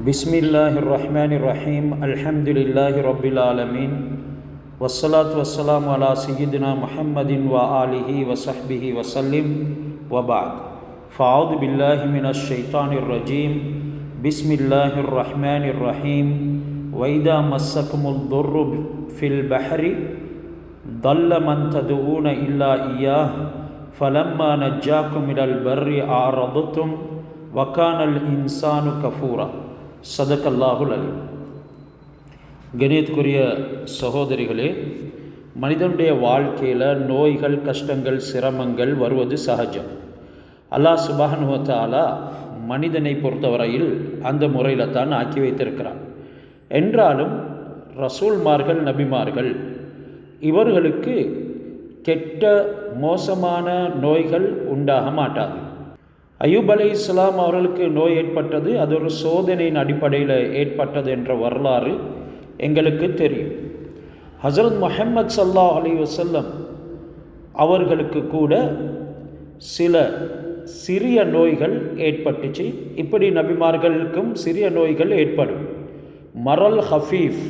பிஸ்மில்லாஹிர்ரஹ்மானிர்ரஹீம். அல்ஹம்துலில்லாஹி ரப்பில் ஆலமீன். வஸ்ஸலாத்து வஸ்ஸலாமு அலா சய்யிதினா முஹம்மதின் வ ஆலிஹி வ ஸஹ்பிஹி வஸல்லிம். வ பஅத். ஃபஅஊது பில்லாஹி மினஷ் ஷைத்தானிர் ரஜீம். பிஸ்மில்லாஹிர் ரஹ்மானிர் ரஹீம். வ இதா மஸ்ஸகுமுல் துர்ரு ஃபில் பஹ்ரி ضل من تدعون إلا إياه فلما نجاكم إلى البر أعرضتم وكان الإنسان كفورا. சதக்கல்லாஹுல் அலீம். கணியத்துக்குரிய சகோதரிகளே, மனிதனுடைய வாழ்க்கையில் நோய்கள், கஷ்டங்கள், சிரமங்கள் வருவது சகஜம். அல்லாஹ் சுப்ஹானஹு வ தஆலா மனிதனை பொறுத்தவரையில் அந்த முறையில் தான் ஆக்கி வைத்திருக்கிறான். என்றாலும் ரசூல்மார்கள், நபிமார்கள் இவர்களுக்கு கெட்ட மோசமான நோய்கள் உண்டாக மாட்டாது. அய்யூப் அலைஹிஸ்ஸலாம் அவர்களுக்கு நோய் ஏற்பட்டது, அது ஒரு சோதனையின் அடிப்படையில் ஏற்பட்டது என்ற வரலாறு எங்களுக்கு தெரியும். ஹஸரத் முஹம்மது ஸல்லல்லாஹு அலைஹி வஸல்லம் அவர்களுக்கு கூட சில சிறிய நோய்கள் ஏற்பட்டுச்சு. இப்படி நபிமார்களுக்கும் சிறிய நோய்கள் ஏற்படும். மரல் ஹஃபீஃப்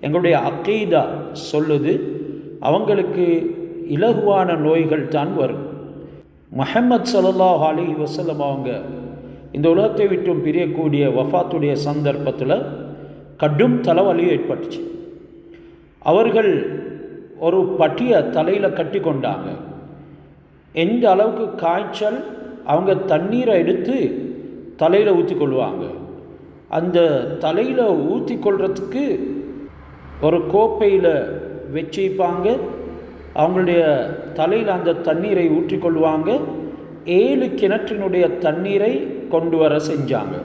எங்களுடைய அகீதா சொல்லுது, அவங்களுக்கு இலகுவான நோய்கள் தான் வரும். முஹம்மது ஸல்லல்லாஹு அலைஹி வஸல்லம் அவங்க இந்த உலகத்தை விட்டும் பிரியக்கூடிய வஃபாத்துடைய சந்தர்ப்பத்தில் கடும் தலைவலி ஏற்பட்டுச்சு. அவர்கள் ஒரு பட்டியை தலையில் கட்டி கொண்டாங்க. எந்த அளவுக்கு காய்ச்சல், அவங்க தண்ணீரை எடுத்து தலையில் ஊற்றி கொள்வாங்க. அந்த தலையில் ஊற்றி கொள்றதுக்கு ஒரு கோப்பையில் வச்சுப்பாங்க. அவங்களுடைய தலையில் அந்த தண்ணீரை ஊற்றிக்கொள்வாங்க. 7 கிணற்றினுடைய தண்ணீரை கொண்டு வர செஞ்சாங்க.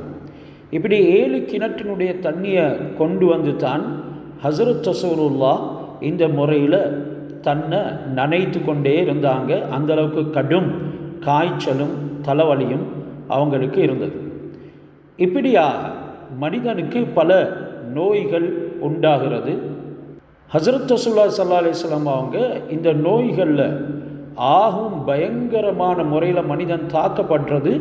இப்படி 7 கிணற்றினுடைய தண்ணியை கொண்டு வந்து தான் ஹஸரத் ரசூலுல்லாஹ் இந்த முறையில் தன்னை நனைத்து கொண்டே இருந்தாங்க. அந்தளவுக்கு கடும் காய்ச்சலும் தலைவலியும் அவங்களுக்கு இருந்தது. இப்படியாக மனிதனுக்கு பல நோய்கள் உண்டாகிறது. ஹஸரத் ரசூலுல்லாஹி ஸல்லல்லாஹு அலைஹி வஸல்லம் அவங்க இந்த நோய்களில் ஆகும் பயங்கரமான முறையில் மனிதன் தாக்கப்படுறது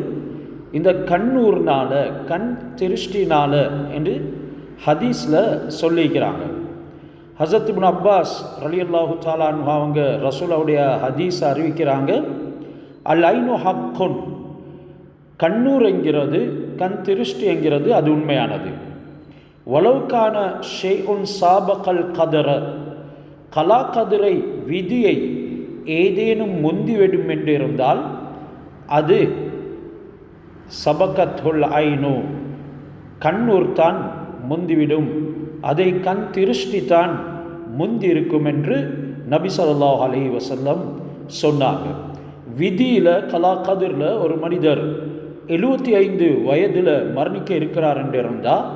இந்த கண்ணூர்னால, கண் திருஷ்டினால என்று ஹதீஸில் சொல்லிக்கிறாங்க. ஹஸரத் இப்னு அப்பாஸ் ரலியல்லாஹு தஆலா அன்ஹு அவங்க ரசூலுடைய ஹதீஸை அறிவிக்கிறாங்க. அல் ஐனு ஹக்குன், கண்ணூர் என்கிறது, கண் திருஷ்டி என்கிறது அது உண்மையானது. வலவுக்கான ஷெய்உன் சாபகல் கதர, கலா கதிரை விதியை ஏதேனும் முந்திவிடும் என்று இருந்தால் அது சபகத்துல் ஐனு, கண்ணூர் தான் முந்திவிடும், அதை கண் திருஷ்டி தான் முந்தி இருக்கும் என்று நபி ஸல்லல்லாஹு அலைஹி வஸல்லம் சொன்னாங்க. விதியில், கலா கதிரில் ஒரு மனிதர் 75 வயதில் மரணிக்க இருக்கிறார் என்று இருந்தால்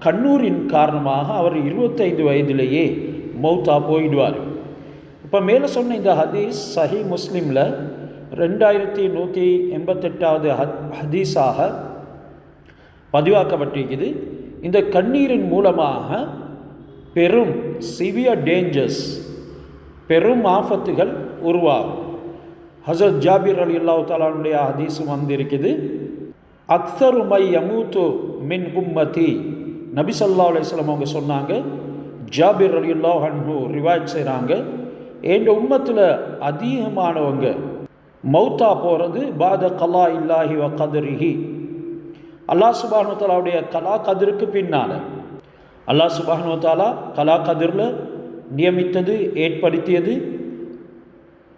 கண்ணூரின் காரணமாக அவர் 25 வயதிலேயே மௌத்தா போயிடுவார். இப்போ மேலே சொன்ன இந்த ஹதீஸ் சஹீஹ் முஸ்லிமில் 2188வது ஹதீஸாக பதிவாக்கப்பட்டிருக்குது. இந்த கண்ணீரின் மூலமாக பெரும் சிவியர் டேஞ்சர்ஸ், பெரும் ஆபத்துகள் உருவாகும். ஹஸரத் ஜாபிர் ரலியல்லாஹு தஆலாவுடைய ஹதீஸும் வந்திருக்குது. அக்ஸரு மை யமூத்து மின் உம்மதி, நபி ஸல்லல்லாஹு அலைஹி வஸல்லம் அவங்க சொன்னாங்க. ஜாபிர் ரலியல்லாஹு அன்ஹு ரிவாயத் செய்கிறாங்க, என் உம்மத்தில் அதிகமானவங்க மௌத்தா போகிறது பாத கலா இல்லாஹி வ கதரிஹி, அல்லாஹ் சுப்ஹானஹு வ தஆலாவுடைய கலா கதிருக்கு பின்னால். அல்லாஹ் சுப்ஹானஹு வ தஆலா கலா கதிரில் நியமித்தது, ஏற்படுத்தியது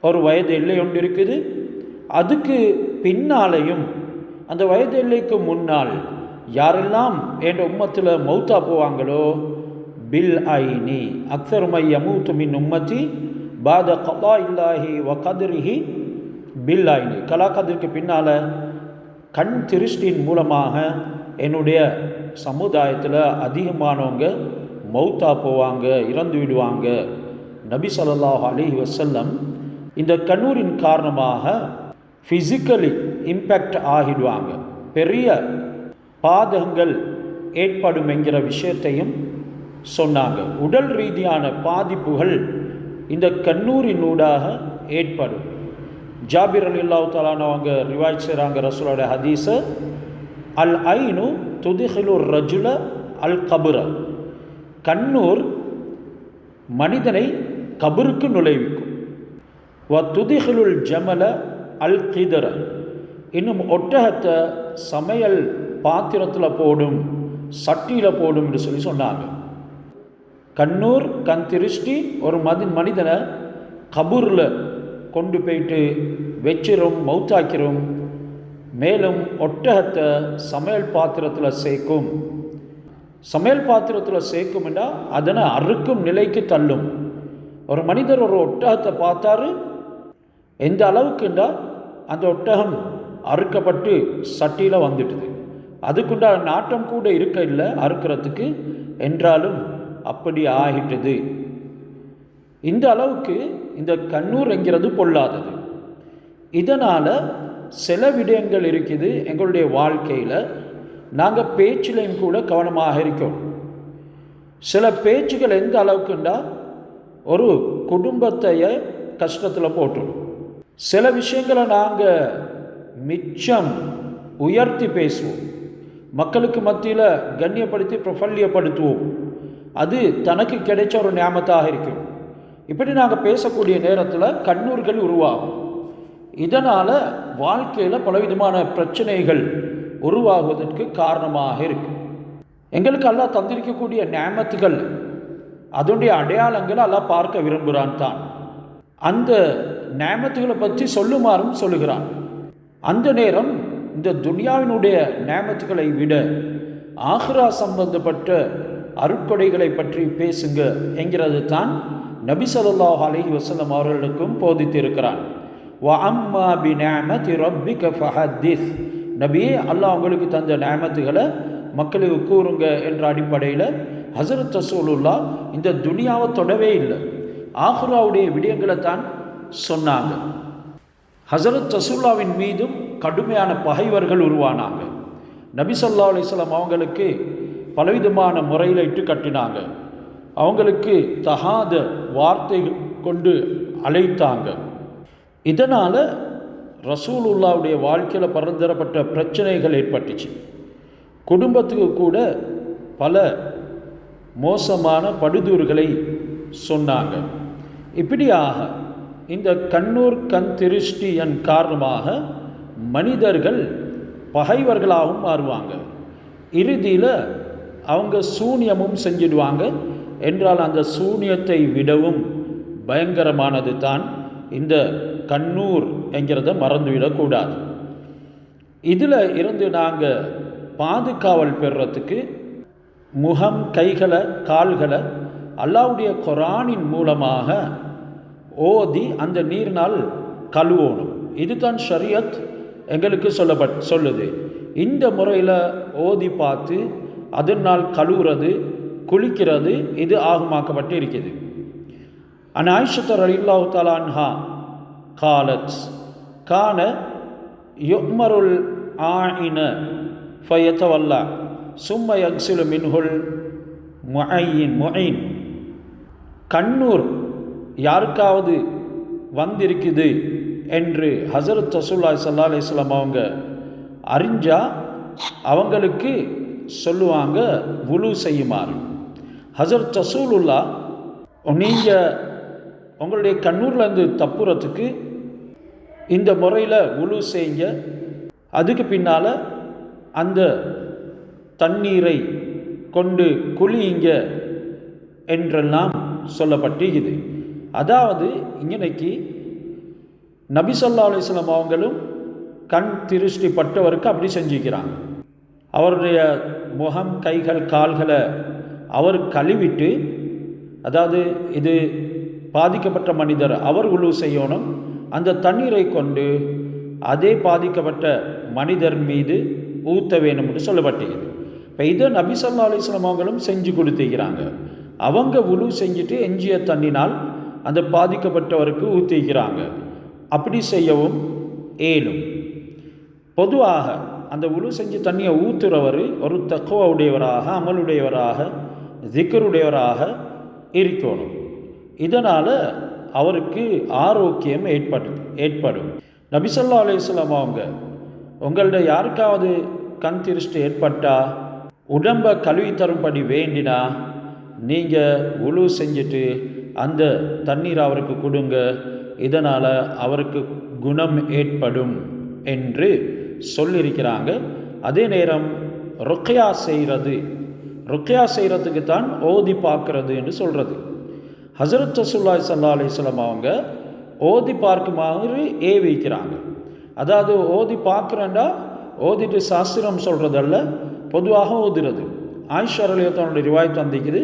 ஒரு வயது எல்லை ஒன்று இருக்குது. அதுக்கு பின்னாலையும் அந்த வயது எல்லைக்கு முன்னால் யாரெல்லாம் என்ற உம்மத்தில் மௌத்தா போவாங்களோ பில் ஐனி அக்ஸரு மை யமூத்து மின் உம்மதி பாத கலா இல்லாஹி வ கதரிஹி பில் ஐனி, கலா கதிருக்கு பின்னால் கண் திருஷ்டின் மூலமாக என்னுடைய சமுதாயத்தில் அதிகமானவங்க மௌத்தா போவாங்க, இறந்து விடுவாங்க. நபி ஸல்லல்லாஹு அலைஹி வஸல்லம் இந்த கண்ணூரின் காரணமாக ஃபிசிக்கலி இம்பேக்ட் ஆகிடுவாங்க, பெரிய பாதகங்கள் ஏற்படும் என்கிற விஷயத்தையும் சொன்னாங்க. உடல் ரீதியான பாதிப்புகள் இந்த கண்ணூரினூடாக ஏற்படும். ஜாபிர் ரலியல்லாஹு தஆலா அவங்க ரிவாயத் செய்கிறாங்க ரசூலுடைய ஹதீஸை, அல் ஐனு துதிஹிலுர் ரஜுல அல் கபுர, கண்ணூர் மனிதனை கபருக்கு நுழைவிக்கும். வ துதிஹிலுல் ஜமல அல் கிதர, இன்னும் ஒட்டகத்தை சமையல் பாத்திரத்தில் போடும், சட்டியில் போடும் என்று சொல்லி சொன்னாங்க. கண்ணூர் கண் திருஷ்டி ஒரு மனிதனை கபூரில் கொண்டு போயிட்டு வச்சிரும், மௌத்தாக்கிறோம். மேலும் ஒட்டகத்தை சமையல் பாத்திரத்தில் சேர்க்கும். சமையல் பாத்திரத்தில் சேர்க்கும்னா அதனை அறுக்கும் நிலைக்கு தள்ளும். ஒரு மனிதர் ஒரு ஒட்டகத்தை பார்த்தாரு, எந்த அளவுக்குண்டா அந்த ஒட்டகம் அறுக்கப்பட்டு சட்டியில் வந்துட்டுது. அதுக்குண்டா நாட்டம் கூட இருக்க இல்லை அறுக்கிறதுக்கு, என்றாலும் அப்படி ஆகிட்டது. இந்த அளவுக்கு இந்த கண்ணூர் என்கிறது பொல்லாதது. இதனால் சில விடயங்கள் இருக்குது எங்களுடைய வாழ்க்கையில், நாங்கள் பேச்சிலையும் கூட கவனமாக இருக்கோம். சில பேச்சுகள் எந்த அளவுக்குண்டா ஒரு குடும்பத்தைய கஷ்டத்தில் போட்டுடும். சில விஷயங்களை நாங்கள் மிச்சம் உயர்த்தி பேசுவோம், மக்களுக்கு மத்தியில் கண்ணியப்படுத்தி பிரபல்யப்படுத்துவோம். அது தனக்கு கிடைச்ச ஒரு நியாமத்தாக இருக்கும். இப்படி நாங்கள் பேசக்கூடிய நேரத்தில் கண்ணூர்கள் உருவாகும். இதனால் வாழ்க்கையில் பலவிதமான பிரச்சனைகள் உருவாகுவதற்கு காரணமாக இருக்கும். எங்களுக்கு அல்லாஹ் தந்திருக்கக்கூடிய நியாமத்துகள், அதனுடைய அடையாளங்களை அல்லாஹ் பார்க்க விரும்புகிறான் தான். அந்த நியாமத்துகளை பற்றி சொல்லுமாறும் சொல்லுகிறான். அந்த நேரம் இந்த துனியாவினுடைய நியாமத்துகளை விட ஆஹிரா சம்பந்தப்பட்ட அருட்கொடைகளை பற்றி பேசுங்க என்கிறது தான் நபி ஸல்லல்லாஹு அலைஹி வஸல்லம் அவர்களுக்கும் போதித்திருக்கிறான். வ அம்மா பி நிஅமதி ரப்பிக ஃபஹத்திஸ், நபியே அல்லாஹ் உங்களுக்கு தந்த நிஅமத்துகளை மக்களுக்கு கூறுங்க என்ற அடிப்படையில் ஹஸரத் ரசூலுல்லாஹ் இந்த துனியாவை தொடவே இல்லை, ஆஹிராவுடைய விடயங்களை தான் சொன்னாங்க. ஹஸரத் ரசூலுல்லாஹ்வின் மீதும் கடுமையான பகைவர்கள் உருவானாங்க. நபி ஸல்லல்லாஹு அலைஹி வஸல்லம் அவங்களுக்கு பலவிதமான முறையில் இட்டு கட்டினாங்க. அவங்களுக்கு தகாத வார்த்தை கொண்டு அழைத்தாங்க. இதனால் ரசூலுல்லாவுடைய வாழ்க்கையில் பரந்தரப்பட்ட பிரச்சனைகள் ஏற்பட்டுச்சு. குடும்பத்துக்கு கூட பல மோசமான படுதூர்களை சொன்னாங்க. இப்படியாக இந்த கண்ணூர் கண் திருஷ்டியின் காரணமாக மனிதர்கள் பகைவர்களாகவும் மாறுவாங்க. இறுதியில் அவங்க சூனியமும் செஞ்சிடுவாங்க. என்றால் அந்த சூனியத்தை விடவும் பயங்கரமானது தான் இந்த கண்ணூர் என்கிறத மறந்துவிடக்கூடாது. இதில் இருந்து நாங்கள் பாதுகாவல் பெறுறதுக்கு முகம், கைகளை, கால்களை அல்லாஹ்வுடைய குர்ஆனின் மூலமாக ஓதி அந்த நீரினால் கழுவணும். இதுதான் ஷரியத் எங்களுக்கு சொல்லுது. இந்த முறையில் ஓதி பார்த்து அதனால் கழுவுறது, குளிக்கிறது, இது ஆகமாக்கப்பட்டு இருக்குது. அன் ஆயிஷா ரலியல்லாஹு தஆலா அன்ஹா காலத் கான யுமருல் ஆயின ஃபயதவல்லா சும்ம யக்ஸிலு மின்ஹுல் முஐன். கண்ணூர் யாருக்காவது வந்திருக்குது என்று ஹஸரத் ரசூலுல்லாஹி ஸல்லல்லாஹு அலைஹி வஸல்லம் அவங்க அறிஞ்சா அவங்களுக்கு சொல்லுவாங்க வுலு செய்யுமாறு. ஹஸரத் ரசூலுல்லாஹ் நீங்கள் உங்களுடைய கண்ணூர்லேருந்து தப்புறத்துக்கு இந்த முறையில் வுலு செய்யுங்க, அதுக்கு பின்னால் அந்த தண்ணீரை கொண்டு குளியுங்க என்றெல்லாம் சொல்லப்பட்டிருக்குது. அதாவது இன்னைக்கு நபி ஸல்லல்லாஹு அலைஹி வஸல்லம் அவங்களும் கண் திருஷ்டி பட்டவருக்கு அப்படி செஞ்சுக்கிறாங்க. அவருடைய முகம், கைகள், கால்களை அவர் கழுவிட்டு, அதாவது இது பாதிக்கப்பட்ட மனிதர், அவர் உழு செய்யணும். அந்த தண்ணீரை கொண்டு அதே பாதிக்கப்பட்ட மனிதர் மீது ஊற்ற வேணும் என்று சொல்லப்பட்டிருக்குது. இப்போ இதை நபி ஸல்லல்லாஹு அலைஹி வஸல்லம் அவங்களும் செஞ்சு கொடுத்துக்கிறாங்க. அவங்க உழு செஞ்சுட்டு எஞ்சிய தண்ணினால் அந்த பாதிக்கப்பட்டவருக்கு ஊற்றிக்கிறாங்க. அப்படி செய்யவும் ஏலும். பொதுவாக அந்த உழு செஞ்சு தண்ணியை ஊற்றுறவர் ஒரு தக்வா உடையவராக, அமலுடையவராக, திக்ருடையவராக இருக்கணும். இதனால் அவருக்கு ஆரோக்கியம் ஏற்படும். நபி ஸல்லல்லாஹு அலைஹி வஸல்லம் அவங்க உங்கள்ட யாருக்காவது கண் திருஷ்டி ஏற்பட்டால் உடம்பை கழுவி தரும்படி வேண்டினா நீங்கள் உழு செஞ்சுட்டு அந்த தண்ணீர் அவருக்கு கொடுங்க, இதனால் அவருக்கு குணம் ஏற்படும் என்று சொல்லியிருக்கிறாங்க. அதே நேரம் ருக்யா செய்கிறதுக்கு தான் ஓதி பார்க்கறது என்று சொல்கிறது. ஹஸரத் ரசூலுல்லாஹி ஸல்லல்லாஹு அலைஹி வஸல்லம் அவங்க ஓதி பார்க்குமாறு ஏவிக்கிறாங்க. அதாவது ஓதி பார்க்குறேன்டா ஓதிட்டு சாஸ்திரம் சொல்கிறதல்ல, பொதுவாக ஓதுறது. ஆயிஷா ரலியல்லாஹு ரிவாயத் வந்திக்குது,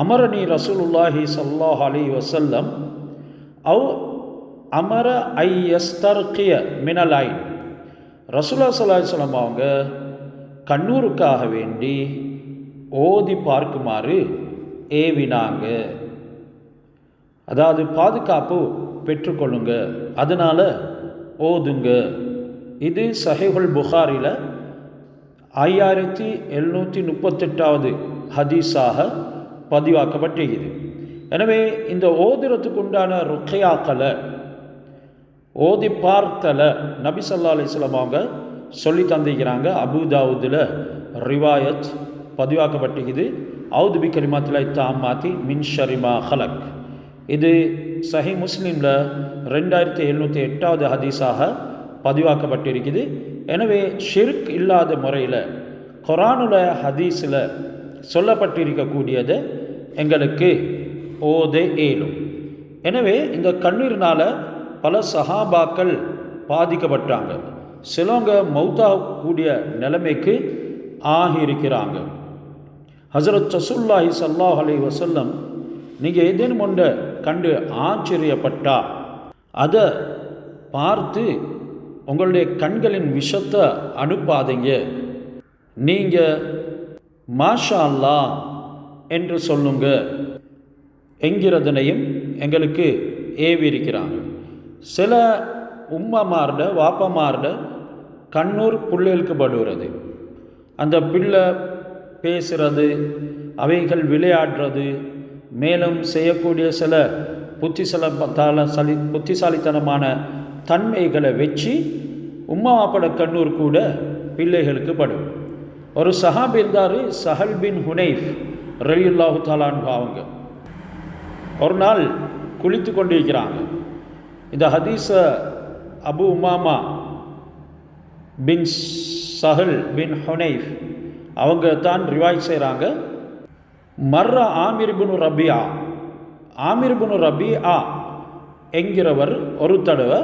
அமரனி ரசூலுல்லாஹி ஸல்லல்லாஹு அலைஹி வஸல்லம் அவ் அமர ஐ யஸ்தர்கிய மினல் ஐன். ரசூலுல்லாஹி ஸல்லல்லாஹு அலைஹி வஸல்லம் அவங்க கண்ணூருக்காக வேண்டி ஓதி பார்க்குமாறு ஏவினாங்க. அதாவது பாதுகாப்பு பெற்றுக்கொள்ளுங்க, அதனால் ஓதுங்க. இது சஹீஹுல் புகாரில் 5738வது ஹதீஸாக பதிவாக்கப்பட்டிருக்குது. எனவே இந்த ஓதுறதுக்கு உண்டான ருக்யாக்களை ஓதி பார்த்தலை நபி ஸல்லல்லாஹு அலைஹி வஸல்லம் அவங்க சொல்லி தந்திக்கிறாங்க. அபூதாவுதில் ரிவாயத் பதிவாக்கப்பட்டிருக்குது. அவுது பி கலிமாத்தில்லாஹி தாம்மாத்தி மின் ஷர்ரி மா ஹலக். இது சஹீஹ் முஸ்லிமில் 2708வது ஹதீஸாக பதிவாக்கப்பட்டிருக்குது. எனவே ஷிர்க் இல்லாத முறையில் குர்ஆனுல ஹதீஸில் சொல்லப்பட்டிருக்கக்கூடியதை எங்களுக்கு ஓத இயலும். எனவே இந்த கண்ணீர்னால் பல சஹாபாக்கள் பாதிக்கப்பட்டாங்க. சிலவங்க மௌத்தாகக்கூடிய நிலைமைக்கு ஆகியிருக்கிறாங்க. ஹஸரத் ரசூலுல்லாஹி ஸல்லல்லாஹு அலைஹி வஸல்லம் நீங்கள் ஏதேனும் ஒன்றை கண்டு ஆச்சரியப்பட்டா அதை பார்த்து உங்களுடைய கண்களின் விஷத்தை அனுப்பாதீங்க, நீங்கள் மாஷா அல்லாஹ் என்று சொல்லுங்க என்கிறதனையும் எங்களுக்கு ஏவியிருக்கிறாங்க. சில உம்மமார்ட வாப்பமார்ட கண்ணூர் பிள்ளைகளுக்கு படுகிறது. அந்த பிள்ளை பேசுகிறது, அவைகள் விளையாடுறது, மேலும் செய்யக்கூடிய சில புத்திசாலித்தனமான தன்மைகளை வச்சு உம்மா வாப்பட கண்ணூர் கூட பிள்ளைகளுக்கு படும். ஒரு சஹாபி இருந்தார், சஹல் பின் ஹுனைஃப் ரலியல்லாஹு தஆலா அன்ஹு. அவங்க ஒரு நாள் குளித்து கொண்டிருக்கிறாங்க. இந்த ஹதீஸை அபு உமாமா பின் சஹல் பின் ஹுனைஃப் அவங்க தான் ரிவாய் செய்கிறாங்க. மர்ர ஆமிர் பின் ரபியா என்கிறவர் ஒரு தடவை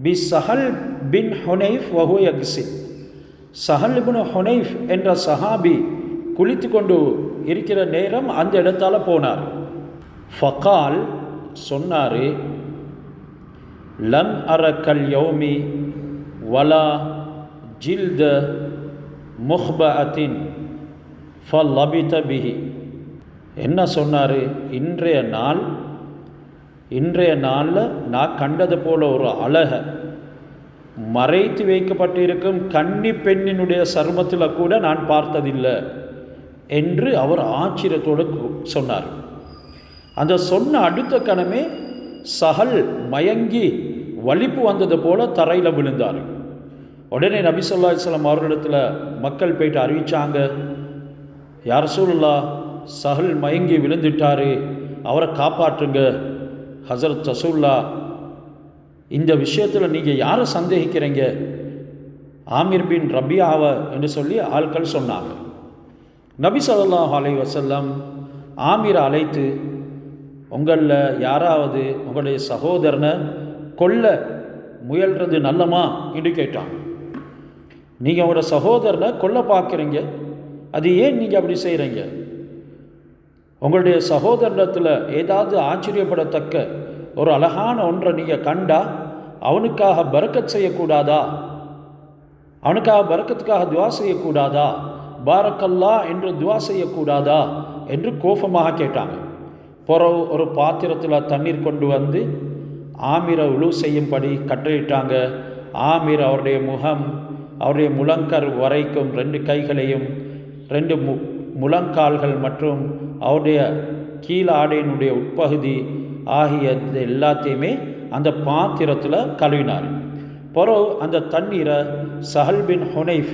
பி சஹல் பின் ஹுனைஃப் வஹு யக்ஸில். சஹல் பின் ஹுனைஃப் என்ற சஹாபி குளித்து கொண்டு இருக்கிற நேரம் அந்த இடத்தால போனார். ஃபகால் சொன்னார், லம் அரக்கல் யௌமி வலா ஜில்த முஹ்பஅத்தின் ஃபலபித பிஹி. என்ன சொன்னார்? இன்றைய நாளில் நான் கண்டது போல ஒரு அழகை மறைத்து வைக்கப்பட்டிருக்கும் கன்னி பெண்ணினுடைய சருமத்தில் கூட நான் பார்த்ததில்லை என்று அவர் ஆச்சரியத்தோடு சொன்னார். அந்த சொன்ன அடுத்த கணமே சஹல் மயங்கி வலிப்பு வந்தது போல தரையில் விழுந்தார். உடனே நபி ஸல்லல்லாஹு அலைஹி வஸல்லம் அவர்களிடத்தில் மக்கள் போயிட்டு அறிவித்தாங்க, யா ரசூலுல்லாஹ், சஹல் மயங்கி விழுந்துட்டார், அவரை காப்பாற்றுங்க. ஹஸரத் ரசூலுல்லாஹ், இந்த விஷயத்தில் நீங்கள் யாரை சந்தேகிக்கிறீங்க? ஆமிர் பின் ரபியாவை என்று சொல்லி ஆட்கள் சொன்னாங்க. நபி ஸல்லல்லாஹு அலைஹி வஸல்லம் ஆமிரை அழைத்து, உங்களில் யாராவது உங்களுடைய சகோதரனை கொல்ல முயல்றது நல்லமா என்று கேட்டாங்க. நீங்கள் உங்களோட சகோதரனை கொல்ல பார்க்குறீங்க, அது ஏன் நீங்கள் அப்படி செய்கிறீங்க? உங்களுடைய சகோதரத்தில் ஏதாவது ஆச்சரியப்படத்தக்க ஒரு அழகான ஒன்றை நீங்கள் கண்டா அவனுக்காக பரக்கத் செய்யக்கூடாதா? அவனுக்காக பரக்கத்துக்காக துவா செய்யக்கூடாதா? பாரக்கல்லா என்று துவா செய்யக்கூடாதா என்று கோபமாக கேட்டாங்க. பிறகு ஒரு பாத்திரத்தில் தண்ணீர் கொண்டு வந்து ஆமிரை உழு செய்யும்படி கட்டளையிட்டாங்க. ஆமிர் அவருடைய முகம், அவருடைய முழங்கர் வரைக்கும் 2 கைகளையும் 2 முழங்கால்கள் மற்றும் அவருடைய கீழாடையினுடைய உட்பகுதி ஆகிய எல்லாத்தையுமே அந்த பாத்திரத்தில் கழுவினார். பிறகு அந்த தண்ணீரை சஹல் பின் ஹுனைஃப்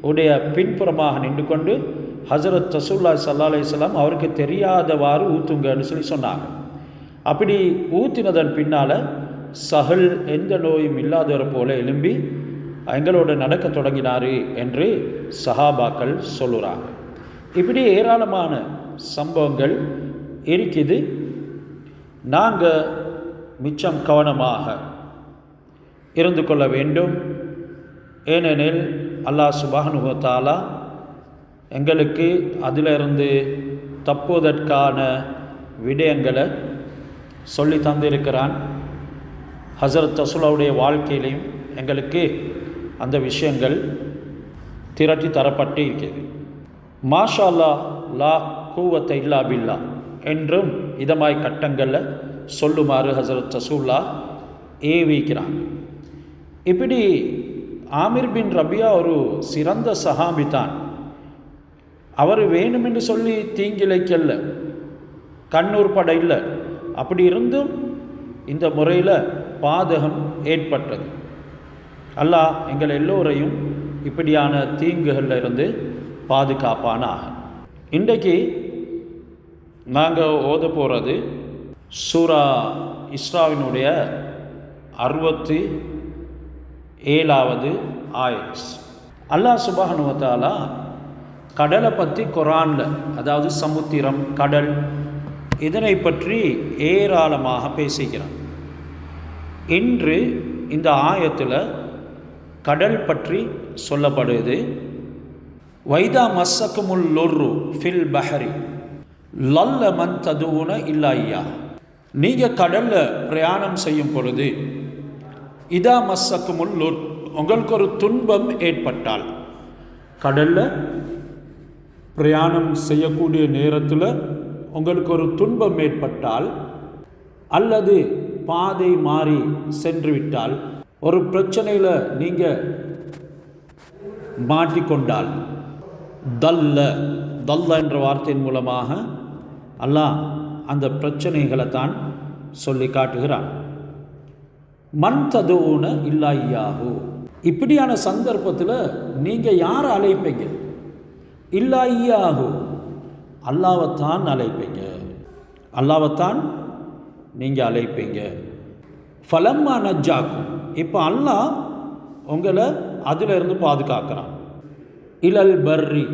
உடைய பின்புறமாக நின்று கொண்டு ஹஸரத் ரசூலுல்லாஹி ஸல்லல்லாஹு அலைஹி வஸல்லம் அவருக்கு தெரியாதவாறு ஊற்றுங்கன்னு சொன்னாங்க. அப்படி ஊற்றினதன் பின்னால் சஹல் எந்த நோயும் இல்லாதவரை போல எழும்பி எங்களோட நடக்க தொடங்கினார் என்று சஹாபாக்கள் சொல்லுறாங்க. இப்படி ஏராளமான சம்பவங்கள் இருக்குது. நாங்கள் மிச்சம் கவனமாக இருந்து கொள்ள வேண்டும். ஏனெனில் அல்லாஹ் சுப்ஹானஹு வ தஆலா எங்களுக்கு அதிலிருந்து தப்புவதற்கான விடயங்களை சொல்லி தந்திருக்கிறான். ஹஸரத் ரசூலுல்லாஹ்வுடைய வாழ்க்கையிலையும் எங்களுக்கு அந்த விஷயங்கள் திரட்டி தரப்பட்டு இருக்கிறது. மாஷா அல்லாஹ் லா குவத்த இல்லா பில்லா என்றும் இதமாய் கட்டங்களில் சொல்லுமாறு ஹஸரத் ரசூலுல்லாஹ் ஏவிக்கிறாங்க. இப்படி ஆமிர் பின் ரபியா ஒரு சிறந்த சஹாபி தான். அவர் வேணுமென்று சொல்லி தீங்கிழைக்கல்ல, கண்ணூர்பட இல்லை. அப்படி இருந்தும் இந்த முறையில் பாதகம் ஏற்பட்டது. அல்லாஹ் எங்கள் எல்லோரையும் இப்படியான தீங்குகளில் இருந்து பாதுகாப்பானாக. இன்றைக்கு நாங்கள் ஓத போகிறது சூரா இஸ்ராவினுடைய 67வது ஆயத். அல்லாஹ் சுப்ஹானஹு வ தஆலா கடலை பற்றி குர்ஆனில், அதாவது சமுத்திரம், கடல், இதனை பற்றி ஏராளமாக பேசுகிறான். இன்று இந்த ஆயத்தில் கடல் பற்றி சொல்லப்படுது. வைதா மஸ்ஸக்குமுல் லுர்ரு ஃபில் பஹரி லல்ல மன் ததுவுன இல்லையா. நீங்கள் கடலில் பிரயாணம் செய்யும் பொழுது இதா மஸ்ஸக்குமுல் லுர், உங்களுக்கு ஒரு துன்பம் ஏற்பட்டால், கடலில் பிரயாணம் செய்யக்கூடிய நேரத்தில் உங்களுக்கு ஒரு துன்பம் ஏற்பட்டால், அல்லது பாதை மாறி சென்று விட்டால், ஒரு பிரச்சனையில் நீங்கள் மாட்டிக்கொண்டால், தல்ல என்ற வார்த்தையின் மூலமாக அல்லாஹ் அந்த பிரச்சனைகளை தான் சொல்லி காட்டுகிறான். மன் ததுவுன இல்லாஹு, இப்படியான சந்தர்ப்பத்தில் நீங்கள் யாரை அழைப்பீங்க? இல்லாஹு, அல்லாஹ்வைத்தான் அழைப்பீங்க, அல்லாஹ்வைத்தான் நீங்கள் அழைப்பீங்க. ஃபலம்மா நஜ்ஜாக்கும், இப்போ அல்லாஹ் உங்களை அதிலிருந்து பாதுகாக்கிறான். இலல் பர்ரி,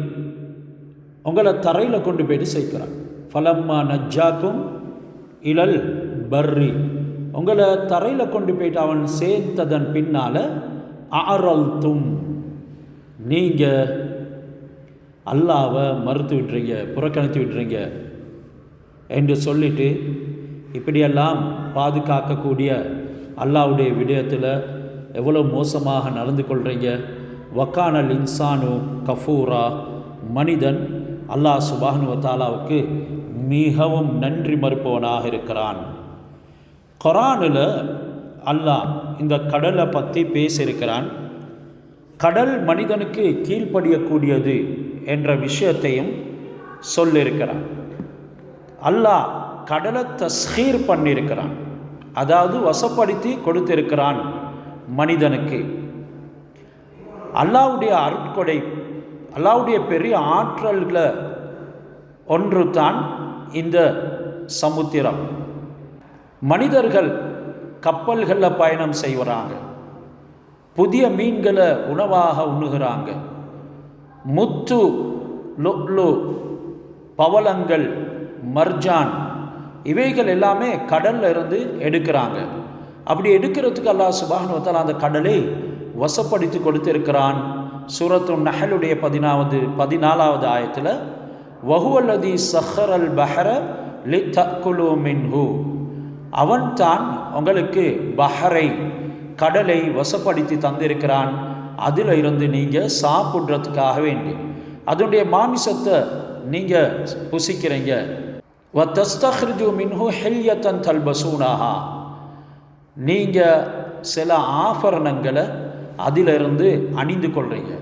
உங்களை தரையில் கொண்டு போய்ட்டு சேர்க்கிறான். ஃபலம்மா நஜ்ஜாக்கும் இலல் பர்ரி, உங்களை தரையில் கொண்டு போய்ட்டு அவன் சேர்த்ததன் பின்னால் அஅரல்தும், நீங்கள் அல்லாவை மறுத்து விட்டுறீங்க, புறக்கணித்து விட்டுறீங்க என்று சொல்லிட்டு, இப்படியெல்லாம் பாதுகாக்கக்கூடிய அல்லாஹ்வுடைய விடயத்தில் எவ்வளோ மோசமாக நடந்து கொள்கிறீங்க. வக்கானல் இன்சானு கஃபூரா, மனிதன் அல்லாஹ் சுப்ஹானஹு வ தஆலாவுக்கு மிகவும் நன்றி மறுப்பவனாக இருக்கிறான். குர்ஆனில் அல்லாஹ் இந்த கடலை பற்றி பேசியிருக்கிறான். கடல் மனிதனுக்கு கீழ்ப்படியக்கூடியது என்ற விஷயத்தையும் சொல்லியிருக்கிறான். அல்லாஹ் கடலை தஸ்ஹீர் பண்ணியிருக்கிறான், அதாவது வசப்படுத்தி கொடுத்திருக்கிறான் மனிதனுக்கு. அல்லாஹ்வுடைய அருட்கொடை, அல்லாஹ்வுடைய பெரிய ஆற்றல்களை ஒன்று தான் இந்த சமுத்திரம். மனிதர்கள் கப்பல்களில் பயணம் செய்கிறாங்க, புதிய மீன்களை உணவாக உண்ணுகிறாங்க, முத்து, லுப்லு, பவளங்கள், மர்ஜான், இவைகள் எல்லாமே கடல்ல இருந்து எடுக்கிறாங்க. அப்படி எடுக்கிறதுக்கு அல்லாஹ் சுப்ஹானஹு வ தஆலா அந்த கடலை வசப்படுத்தி கொடுத்திருக்கிறான். சூரத்து நஹலுடைய 14வது ஆயத்தில் வஹுவல்லதி சஹரல் பஹர லிதக்குலு மின்ஹு, அவன் தான் உங்களுக்கு பஹரை, கடலை வசப்படுத்தி தந்திருக்கிறான். அதில் இருந்து நீங்கள் சாப்பிட்றதுக்காக வேண்டி அதனுடைய மாமிசத்தை நீங்கள் புசிக்கிறீங்க. வத்தஸ்தஹ்ரிஜு மின்ஹு ஹில்யத்தன் தல்பசூனஹா, நீங்கள் சில ஆபரணங்களை அதிலிருந்து அணிந்து கொள்கிறீங்க.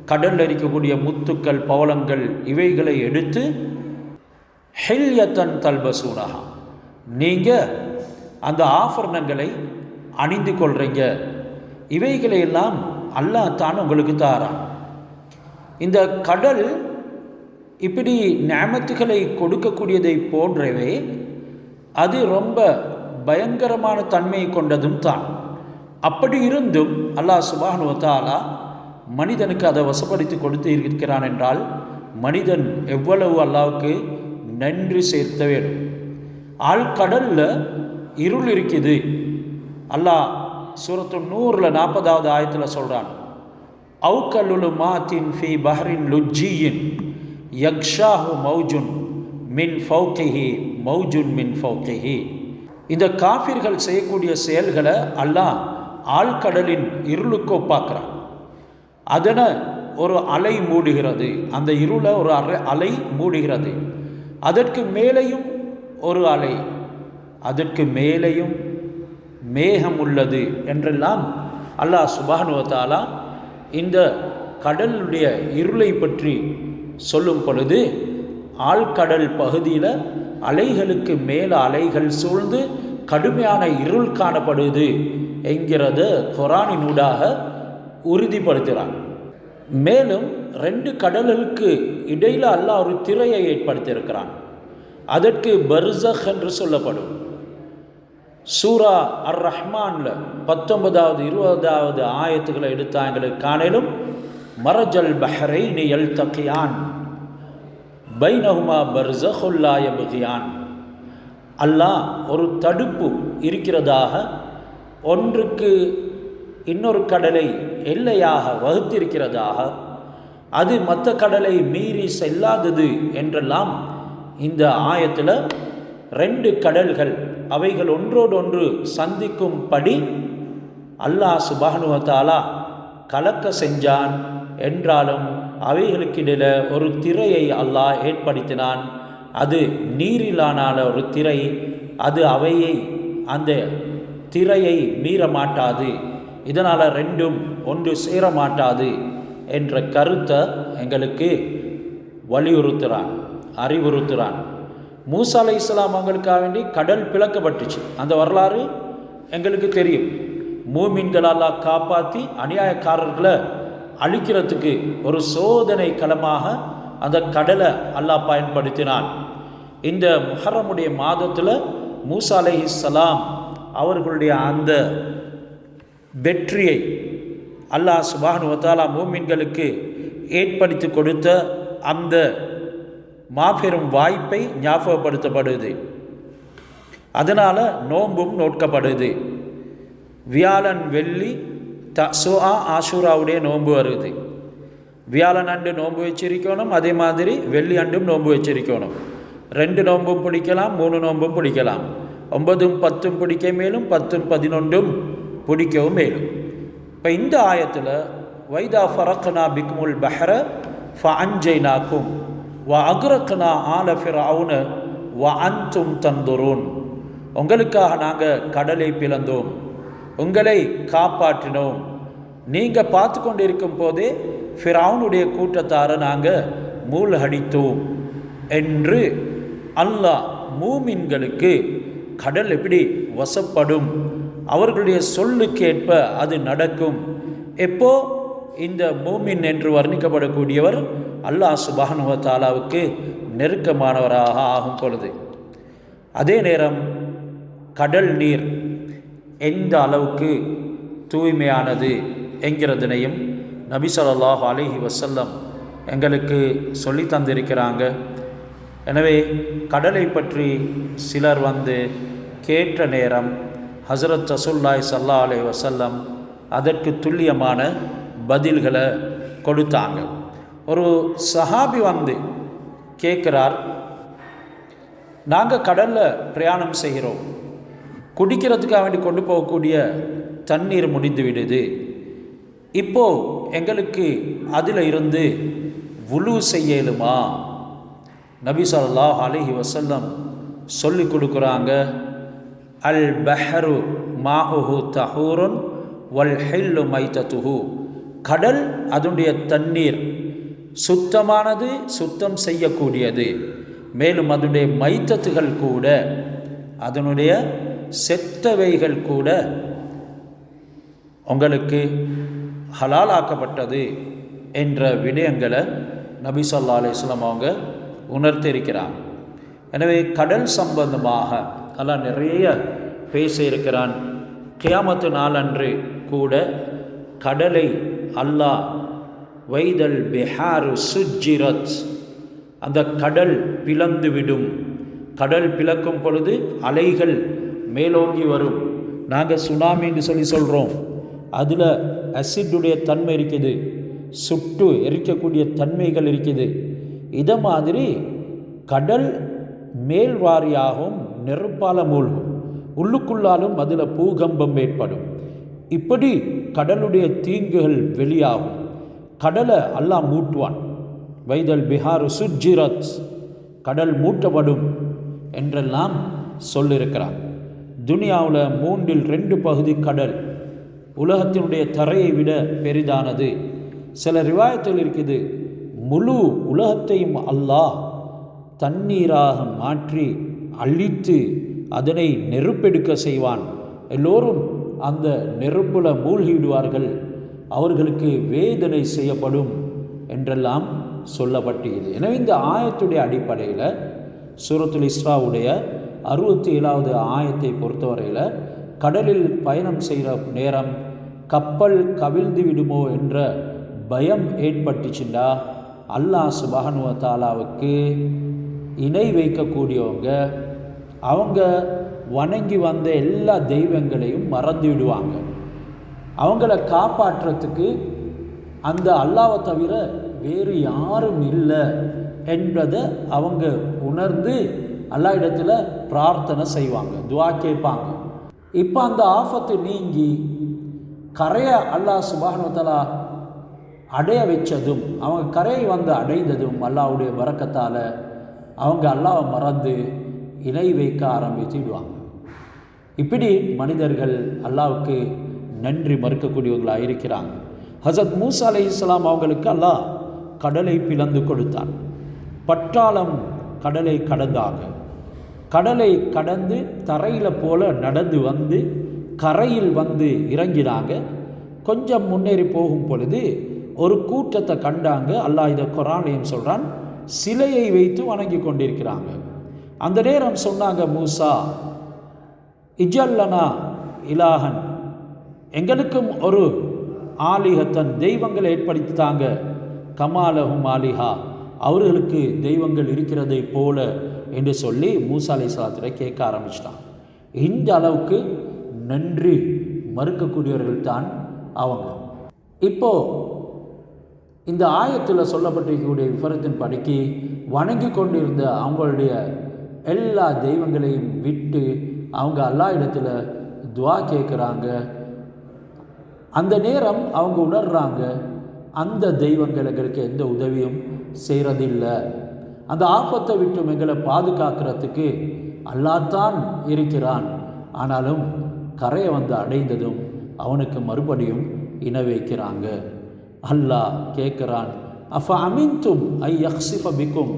கடலில் இருக்கக்கூடிய முத்துக்கள், பவளங்கள், இவைகளை எடுத்து ஹில்யத்தன் தல்பசூனஹா, நீங்கள் அந்த ஆபரணங்களை அணிந்து கொள்கிறீங்க. இவைகளை எல்லாம் அல்லாஹ் தான் உங்களுக்கு தாரான். இந்த கடல் இப்படி நியமத்துகளை கொடுக்கக்கூடியதை போன்றவே அது ரொம்ப பயங்கரமான தன்மை கொண்டதும் தான். அப்படி இருந்தும் அல்லாஹ் சுப்ஹானஹு வ தஆலா மனிதனுக்கு அதை வசப்படுத்தி கொடுத்து இருக்கிறான் என்றால் மனிதன் எவ்வளவு அல்லாஹ்வுக்கு நன்றி செலுத்த வேண்டும். ஆழ்கடலில் இருள் இருக்குது. அல்லாஹ் சூரத்து நூறில் 40வது ஆயத்தில் சொல்கிறான், அவுகலுலு மாத்தின் ஃபி பஹ்ரின் லுஜ்ஜியின் யக்ஷாஹு மௌஜுன் மின் ஃபௌகிஹி மௌஜுன் மின் ஃபௌகிஹி. இந்த காஃபிர்கள் செய்யக்கூடிய செயல்களை அல்லாஹ் ஆழ்கடலின் இருளுக்கு ஒப்பாக்குறான். அதனை ஒரு அலை மூடுகிறது, அந்த இருளை ஒரு அலை மூடுகிறது. அதற்கு மேலேயும் ஒரு அலை, அதற்கு மேலேயும் மேகம் உள்ளது என்றெல்லாம் அல்லாஹ் சுப்ஹானஹு வ தஆலா இந்த கடலுடைய இருளை பற்றி சொல்லும் பொழுது ஆழ்கடல் பகுதியில் அலைகளுக்கு மேலே அலைகள் சூழ்ந்து கடுமையான இருள் காணப்படுது என்கிறத குர்ஆனினூடாக உறுதிப்படுத்துகிறான். மேலும் 2 கடல்களுக்கு இடையில் அல்லாஹ் ஒரு திரையை ஏற்படுத்தியிருக்கிறான். அதற்கு பர்ஸக் என்று சொல்லப்படும். சூரா அர் ரஹ்மானில் 19வது 20வது ஆயத்துக்களை எடுத்தாங்களுக்கு காணலும், மரஜல் பஹ்ரைனி யல்தகியான் பைனஹுமா பர்ஸகுல் லா யப்கியான். அல்லாஹ் ஒரு தடுப்பு இருக்கிறதாக, ஒன்றுக்கு இன்னொரு கடலை எல்லையாக வகுத்திருக்கிறதாக, அது மற்ற கடலை மீறி செல்லாதது என்றெல்லாம் இந்த ஆயத்தில் 2 கடல்கள் அவைகள் ஒன்றோடொன்று சந்திக்கும்படி அல்லாஹ் சுப்ஹானஹு வ தஆலா கலக்க செஞ்சான். என்றாலும் அவைகளுக்கிடையில் ஒரு திரையை அல்லாஹ் ஏற்படுத்தினான். அது நீரிலான ஒரு திரை. அது அவையை அந்த திரையை மீற மாட்டாது. இதனால் 2ம் ஒன்று சேர மாட்டாது என்ற கருத்தை எங்களுக்கு வலியுறுத்துகிறான், அறிவுறுத்துகிறான். மூசா அலைஹிஸ்ஸலாம் அவங்களுக்காக வேண்டி கடல் பிளக்கப்பட்டுச்சு. அந்த வரலாறு எங்களுக்கு தெரியும். மூமின்கள் அல்லாஹ் காப்பாற்றி அநியாயக்காரர்களை அழிக்கிறதுக்கு ஒரு சோதனை களமாக அந்த கடலை அல்லாஹ் பயன்படுத்தினான். இந்த முஹர்ரமுடைய மாதத்தில் மூசா அலைஹிஸ்ஸலாம் அவர்களுடைய அந்த வெற்றியை அல்லாஹ் சுப்ஹானஹு வ தஆலா மூமின்களுக்கு ஏற்படுத்தி கொடுத்த அந்த மாபெரும் வாய்ப்பை ஞாபகப்படுத்தப்படுது. அதனால் நோன்பும் நோட்கப்படுது. வியாழன் வெள்ளி தஸுஆ ஆஷூராவுடைய நோன்பு வருது. வியாழன் அன்று நோன்பு வச்சிருக்கணும், அதே மாதிரி வெள்ளி அன்றும் நோன்பு வச்சிருக்கணும். 2 நோன்பும் பிடிக்கலாம், 3 நோன்பும் பிடிக்கலாம். 9ம் 10ம் பிடிக்க மேலும், 10ம் 11ம் பிடிக்கவும் மேலும். இப்போ இந்த ஆயத்தில் வைதா ஃபரக்னா பிக்முல் பஹ்ர ஃபஅன்ஜைனாக்கும் வ அக்ரக்னா ஆல ஃபிர்அவுன வ அன்தும் தந்துரூன். உங்களுக்காக நாங்கள் கடலை பிளந்தோம், உங்களை காப்பாற்றினோம், நீங்கள் பார்த்து கொண்டு இருக்கும் போதே ஃபிர்அவுனுடைய கூட்டத்தாரை நாங்கள் மூழ்கடித்தோம் என்று அல்லாஹ் மூமின்களுக்கு கடல் எப்படி வசப்படும், அவர்களுடைய சொல்லுக்கேற்ப அது நடக்கும். எப்போ இந்த மூமின் என்று வர்ணிக்கப்படக்கூடியவர் அல்லாஹ் சுப்ஹானஹு வ தஆலாவுக்கு நெருக்கமானவராக ஆகும் பொழுது. அதே நேரம் கடல் நீர் எந்த அளவுக்கு தூய்மையானது என்கிறதனையும் நபி ஸல்லல்லாஹு அலைஹி வஸல்லம் எங்களுக்கு சொல்லி தந்திருக்கிறாங்க. எனவே கடலை பற்றி சிலர் கேட்ட நேரம் ஹஸரத் ரசூலுல்லாஹி ஸல்லல்லாஹு அலைஹி வஸல்லம் அதற்கு துல்லியமான பதில்களை கொடுத்தாங்க. ஒரு சஹாபி கேட்குறார், நாங்கள் கடலில் பிரயாணம் செய்கிறோம், குடிக்கிறதுக்காக வேண்டி கொண்டு போகக்கூடிய தண்ணீர் முடிந்து விடுது, இப்போது எங்களுக்கு அதில் இருந்து வுலு செய்யலுமா? நபி ஸல்லல்லாஹு அலைஹி வஸல்லம் சொல்லி கொடுக்குறாங்க, அல் பஹ்ரு மாஉஹு தஹூருன் வல் ஹில்லு மைத்தத்துஹு. கடல் அதனுடைய தண்ணீர் சுத்தமானது, சுத்தம் செய்யக்கூடியது. மேலும் அதனுடைய மைத்தத்துகள் கூட, அதனுடைய செத்தவைகள் கூட உங்களுக்கு ஹலாலாக்கப்பட்டது என்ற விடயங்களை நபி ஸல்லல்லாஹு அலைஹி வஸல்லம் அவங்க உணர்த்தியிருக்கிறாங்க. எனவே கடல் சம்பந்தமாக அல்லாஹ் நிறைய பேச இருக்கிறான். கியாமத்து நாளன்று கூட கடலை அல்லாஹ் வைதல் பிஹாரு சுஜ்ஜிரத், அந்த கடல் பிளந்துவிடும். கடல் பிளக்கும் பொழுது அலைகள் மேலோங்கி வரும். நாங்கள் சுனாமின்னு சொல்கிறோம். அதில் அசிட்டுடைய தன்மை இருக்குது, சுட்டு எரிக்கக்கூடிய தன்மைகள் இருக்குது. இதை மாதிரி கடல் மேல்வாரியாகவும் நெருப்பால் மூழ்கும், உள்ளுக்குள்ளாலும் அதில் பூகம்பம் ஏற்படும். இப்படி கடலுடைய தீங்குகள் வெளியாகும். கடலை அல்லாஹ் மூட்டுவான். வைதல் பிஹாரு சுஜ்ஜிரத், கடல் மூட்டப்படும் என்றெல்லாம் சொல்லியிருக்கிறான். துனியாவில் 3/2 பகுதி கடல் உலகத்தினுடைய தரையை விட பெரிதானது. சில ரிவாயத்தில் இருக்குது, முழு உலகத்தையும் அல்லாஹ் தண்ணீராக மாற்றி அழித்து அதனை நெருப்பெடுக்க செய்வான். எல்லோரும் அந்த நெருப்புல மூழ்கிவிடுவார்கள், அவர்களுக்கு வேதனை செய்யப்படும் என்றெல்லாம் சொல்லப்பட்டிருக்கிறது. எனவே இந்த ஆயத்துடைய அடிப்படையில் சூரத்துல் இஸ்ராவுடைய 67வது ஆயத்தை பொறுத்தவரையில் கடலில் பயணம் செய்கிற நேரம் கப்பல் கவிழ்ந்து விடுமோ என்ற பயம் ஏற்பட்டுச்சுண்டா அல்லாஹ் சுப்ஹானஹு வ தஆலாவுக்கு இணை வைக்கக்கூடியவங்க அவங்க வணங்கி வந்த எல்லா தெய்வங்களையும் மறந்து விடுவாங்க. அவங்கள காப்பாற்றுறதுக்கு அந்த அல்லாஹ்வை தவிர வேறு யாரும் இல்லை என்பதை அவங்க உணர்ந்து அல்லாஹ் இடத்துல பிரார்த்தனை செய்வாங்க, துஆ கேட்பாங்க. இப்போ அந்த ஆஃபத்து நீங்கி கரையை அல்லாஹ் சுப்ஹானஹு வ தஆலா அடைய வச்சதும், அவங்க கரையை வந்து அடைந்ததும் அல்லாஹ்வுடைய பரக்கத்தால் அவங்க அல்லாஹ்வை மறந்து இணை வைக்க ஆரம்பித்துடுவாங்க. இப்படி மனிதர்கள் அல்லாஹ்வுக்கு நன்றி மறுக்கக்கூடியவர்களாக இருக்கிறாங்க. ஹஸரத் மூசா அலைஹிஸ்ஸலாம் அவங்களுக்கு அல்லாஹ் கடலை பிளந்து கொடுத்தான். பட்டாளம் கடலை கடந்தாங்க. கடலை கடந்து தரையில் போல நடந்து வந்து கரையில் வந்து இறங்கினாங்க. கொஞ்சம் முன்னேறி போகும் பொழுது ஒரு கூட்டத்தை கண்டாங்க. அல்லாஹ் இதை குர்ஆன்லையும் சொல்கிறான், சிலையை வைத்து வணங்கி கொண்டிருக்கிறாங்க. அந்த நேரம் சொன்னாங்க, மூசா இஜல்லனா இலாஹன், எங்களுக்கும் ஒரு ஆலிஹத்தன், தெய்வங்களை ஏற்படுத்தித்தாங்க, கமாலஹும் ஆலிஹா, அவர்களுக்கு தெய்வங்கள் இருக்கிறதை போல என்று சொல்லி மூசா அலைஹிஸ்ஸலாத்தை கேட்க ஆரம்பிச்சிட்டான். இந்த அளவுக்கு நன்றி மறுக்கக்கூடியவர்கள் தான் அவங்க. இப்போ இந்த ஆயத்தில் சொல்லப்பட்டிருக்கக்கூடிய விவரத்தின் படிக்கு வணங்கி கொண்டிருந்த அவங்களுடைய எல்லா தெய்வங்களையும் விட்டு அவங்க அல்லாஹ் இடத்துல துஆ கேட்குறாங்க. அந்த நேரம் அவங்க உணர்றாங்க, அந்த தெய்வங்களுக்கு எந்த உதவியும் செய்கிறதில்லை. அந்த ஆபத்தை விட்டு எங்களை பாதுகாக்கிறதுக்கு அல்லாஹ் தான் இருக்கிறான். ஆனாலும் கரையை வந்து அடைந்ததும் அவனுக்கு மறுபடியும் இணை வைக்கிறாங்க. அல்லாஹ் கேட்குறான், அஃப அமின்தும் ஐ யக்ஸிஃப பிக்கும்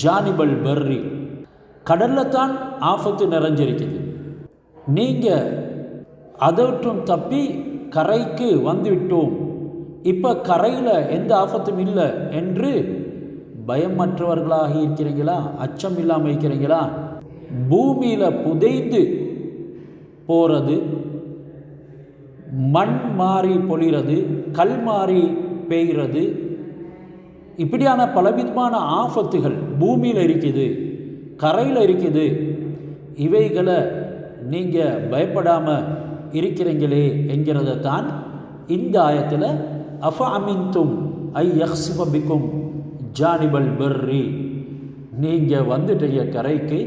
ஜானிபல் பர்ரி, கடலில் தான் ஆபத்து நிறைஞ்சிருக்குது, நீங்கள் அதற்றும் தப்பி கரைக்கு வந்துவிட்டோம், இப்போ கரையில் எந்த ஆபத்தும் இல்லை என்று பயமற்றவர்களாக இருக்கிறீங்களா? அச்சம் இல்லாமல் இருக்கிறீங்களா? பூமியில் புதைந்து போகிறது, மண் மாறி பொழிகிறது, கல் மாறி பெய்கிறது, இப்படியான பலவிதமான ஆபத்துகள் பூமியில் இருக்குது, கரையில் இருக்குது. இவைகளை நீங்கள் பயப்படாமல் இருக்கிறீங்களே என்கிறத தான் இந்த ஆயத்தில் அஃப அமின்தும் ஐ யக்ஸிஃப பிக்கும் ஜானிபல் பர்ரி, நீங்கள் வந்துட்டீங்க கரைக்கு,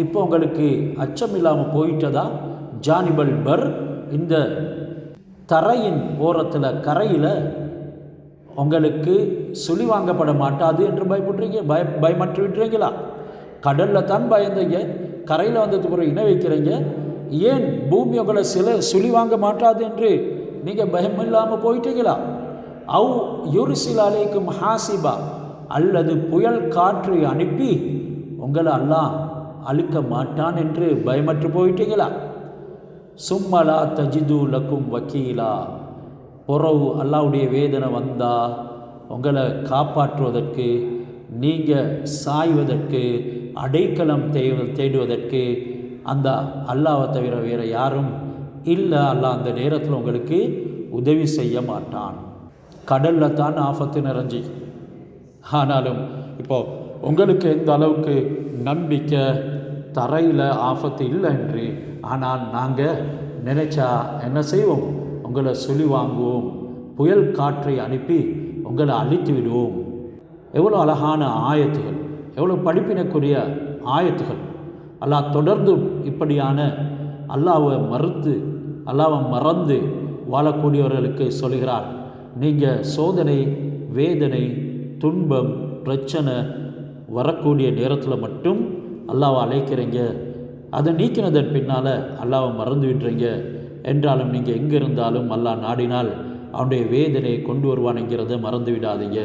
இப்போ உங்களுக்கு அச்சம் இல்லாமல் போயிட்டதா? ஜானிபல் பர், இந்த தரையின் ஓரத்தில் கரையில் உங்களுக்கு சுழி வாங்கப்பட மாட்டாது என்று பயப்படுறீங்க, பயமற்று விட்டுறீங்களா? கடலில் தான் பயந்தீங்க, கரையில் வந்ததுக்கு பிறகு இணை வைக்கிறீங்க, ஏன் பூமி உங்களை சுழி வாங்க மாட்டாது என்று நீங்கள் பயம் இல்லாமல் போயிட்டீங்களா? அவு யுர்சில் அலைக்கும் ஹாசிபா, அல்லது புயல் காற்றை அனுப்பி உங்களை அல்லாஹ் அழிக்க மாட்டான் என்று பயமற்று போயிட்டீங்களா? சும்மலா தஜிது லக்கும் வக்கீலா, பொறவு அல்லாவுடைய வேதனை வந்தா உங்களை காப்பாற்றுவதற்கு, நீங்கள் சாய்வதற்கு, அடைக்கலம் தேடுவதற்கு அந்த அல்லாவை தவிர வேறு யாரும் இல்லை. அல்லாஹ் அந்த நேரத்தில் உங்களுக்கு உதவி செய்ய மாட்டான். கடலில் தான் ஆபத்து நிறைஞ்சி, ஆனாலும் இப்போது உங்களுக்கு எந்த அளவுக்கு நம்பிக்கை தரையில் ஆபத்து இல்லை என்று, ஆனால் நாங்கள் நினைச்சா என்ன செய்வோம், உங்களை சொல்லி வாங்குவோம், புயல் காற்றை அனுப்பி உங்களை அழித்து விடுவோம். எவ்வளோ அழகான ஆயத்துகள், எவ்வளோ படிப்பினக்குரிய ஆயத்துகள். அல்லாஹ் தொடர்ந்து இப்படியான அல்லாவை மறந்து வாழக்கூடியவர்களுக்கு சொல்கிறார், நீங்கள் சோதனை, வேதனை, துன்பம், பிரச்சனை வரக்கூடிய நேரத்தில் மட்டும் அல்லாவை அழைக்கிறீங்க, அதை நீக்கினதன் பின்னால் அல்லாவை மறந்து விட்டுறீங்க என்றாலும் நீங்கள் எங்கே இருந்தாலும் அல்லாஹ் நாடினால் அவனுடைய வேதனையை கொண்டு வருவானுங்கிறத மறந்து விடாதீங்க.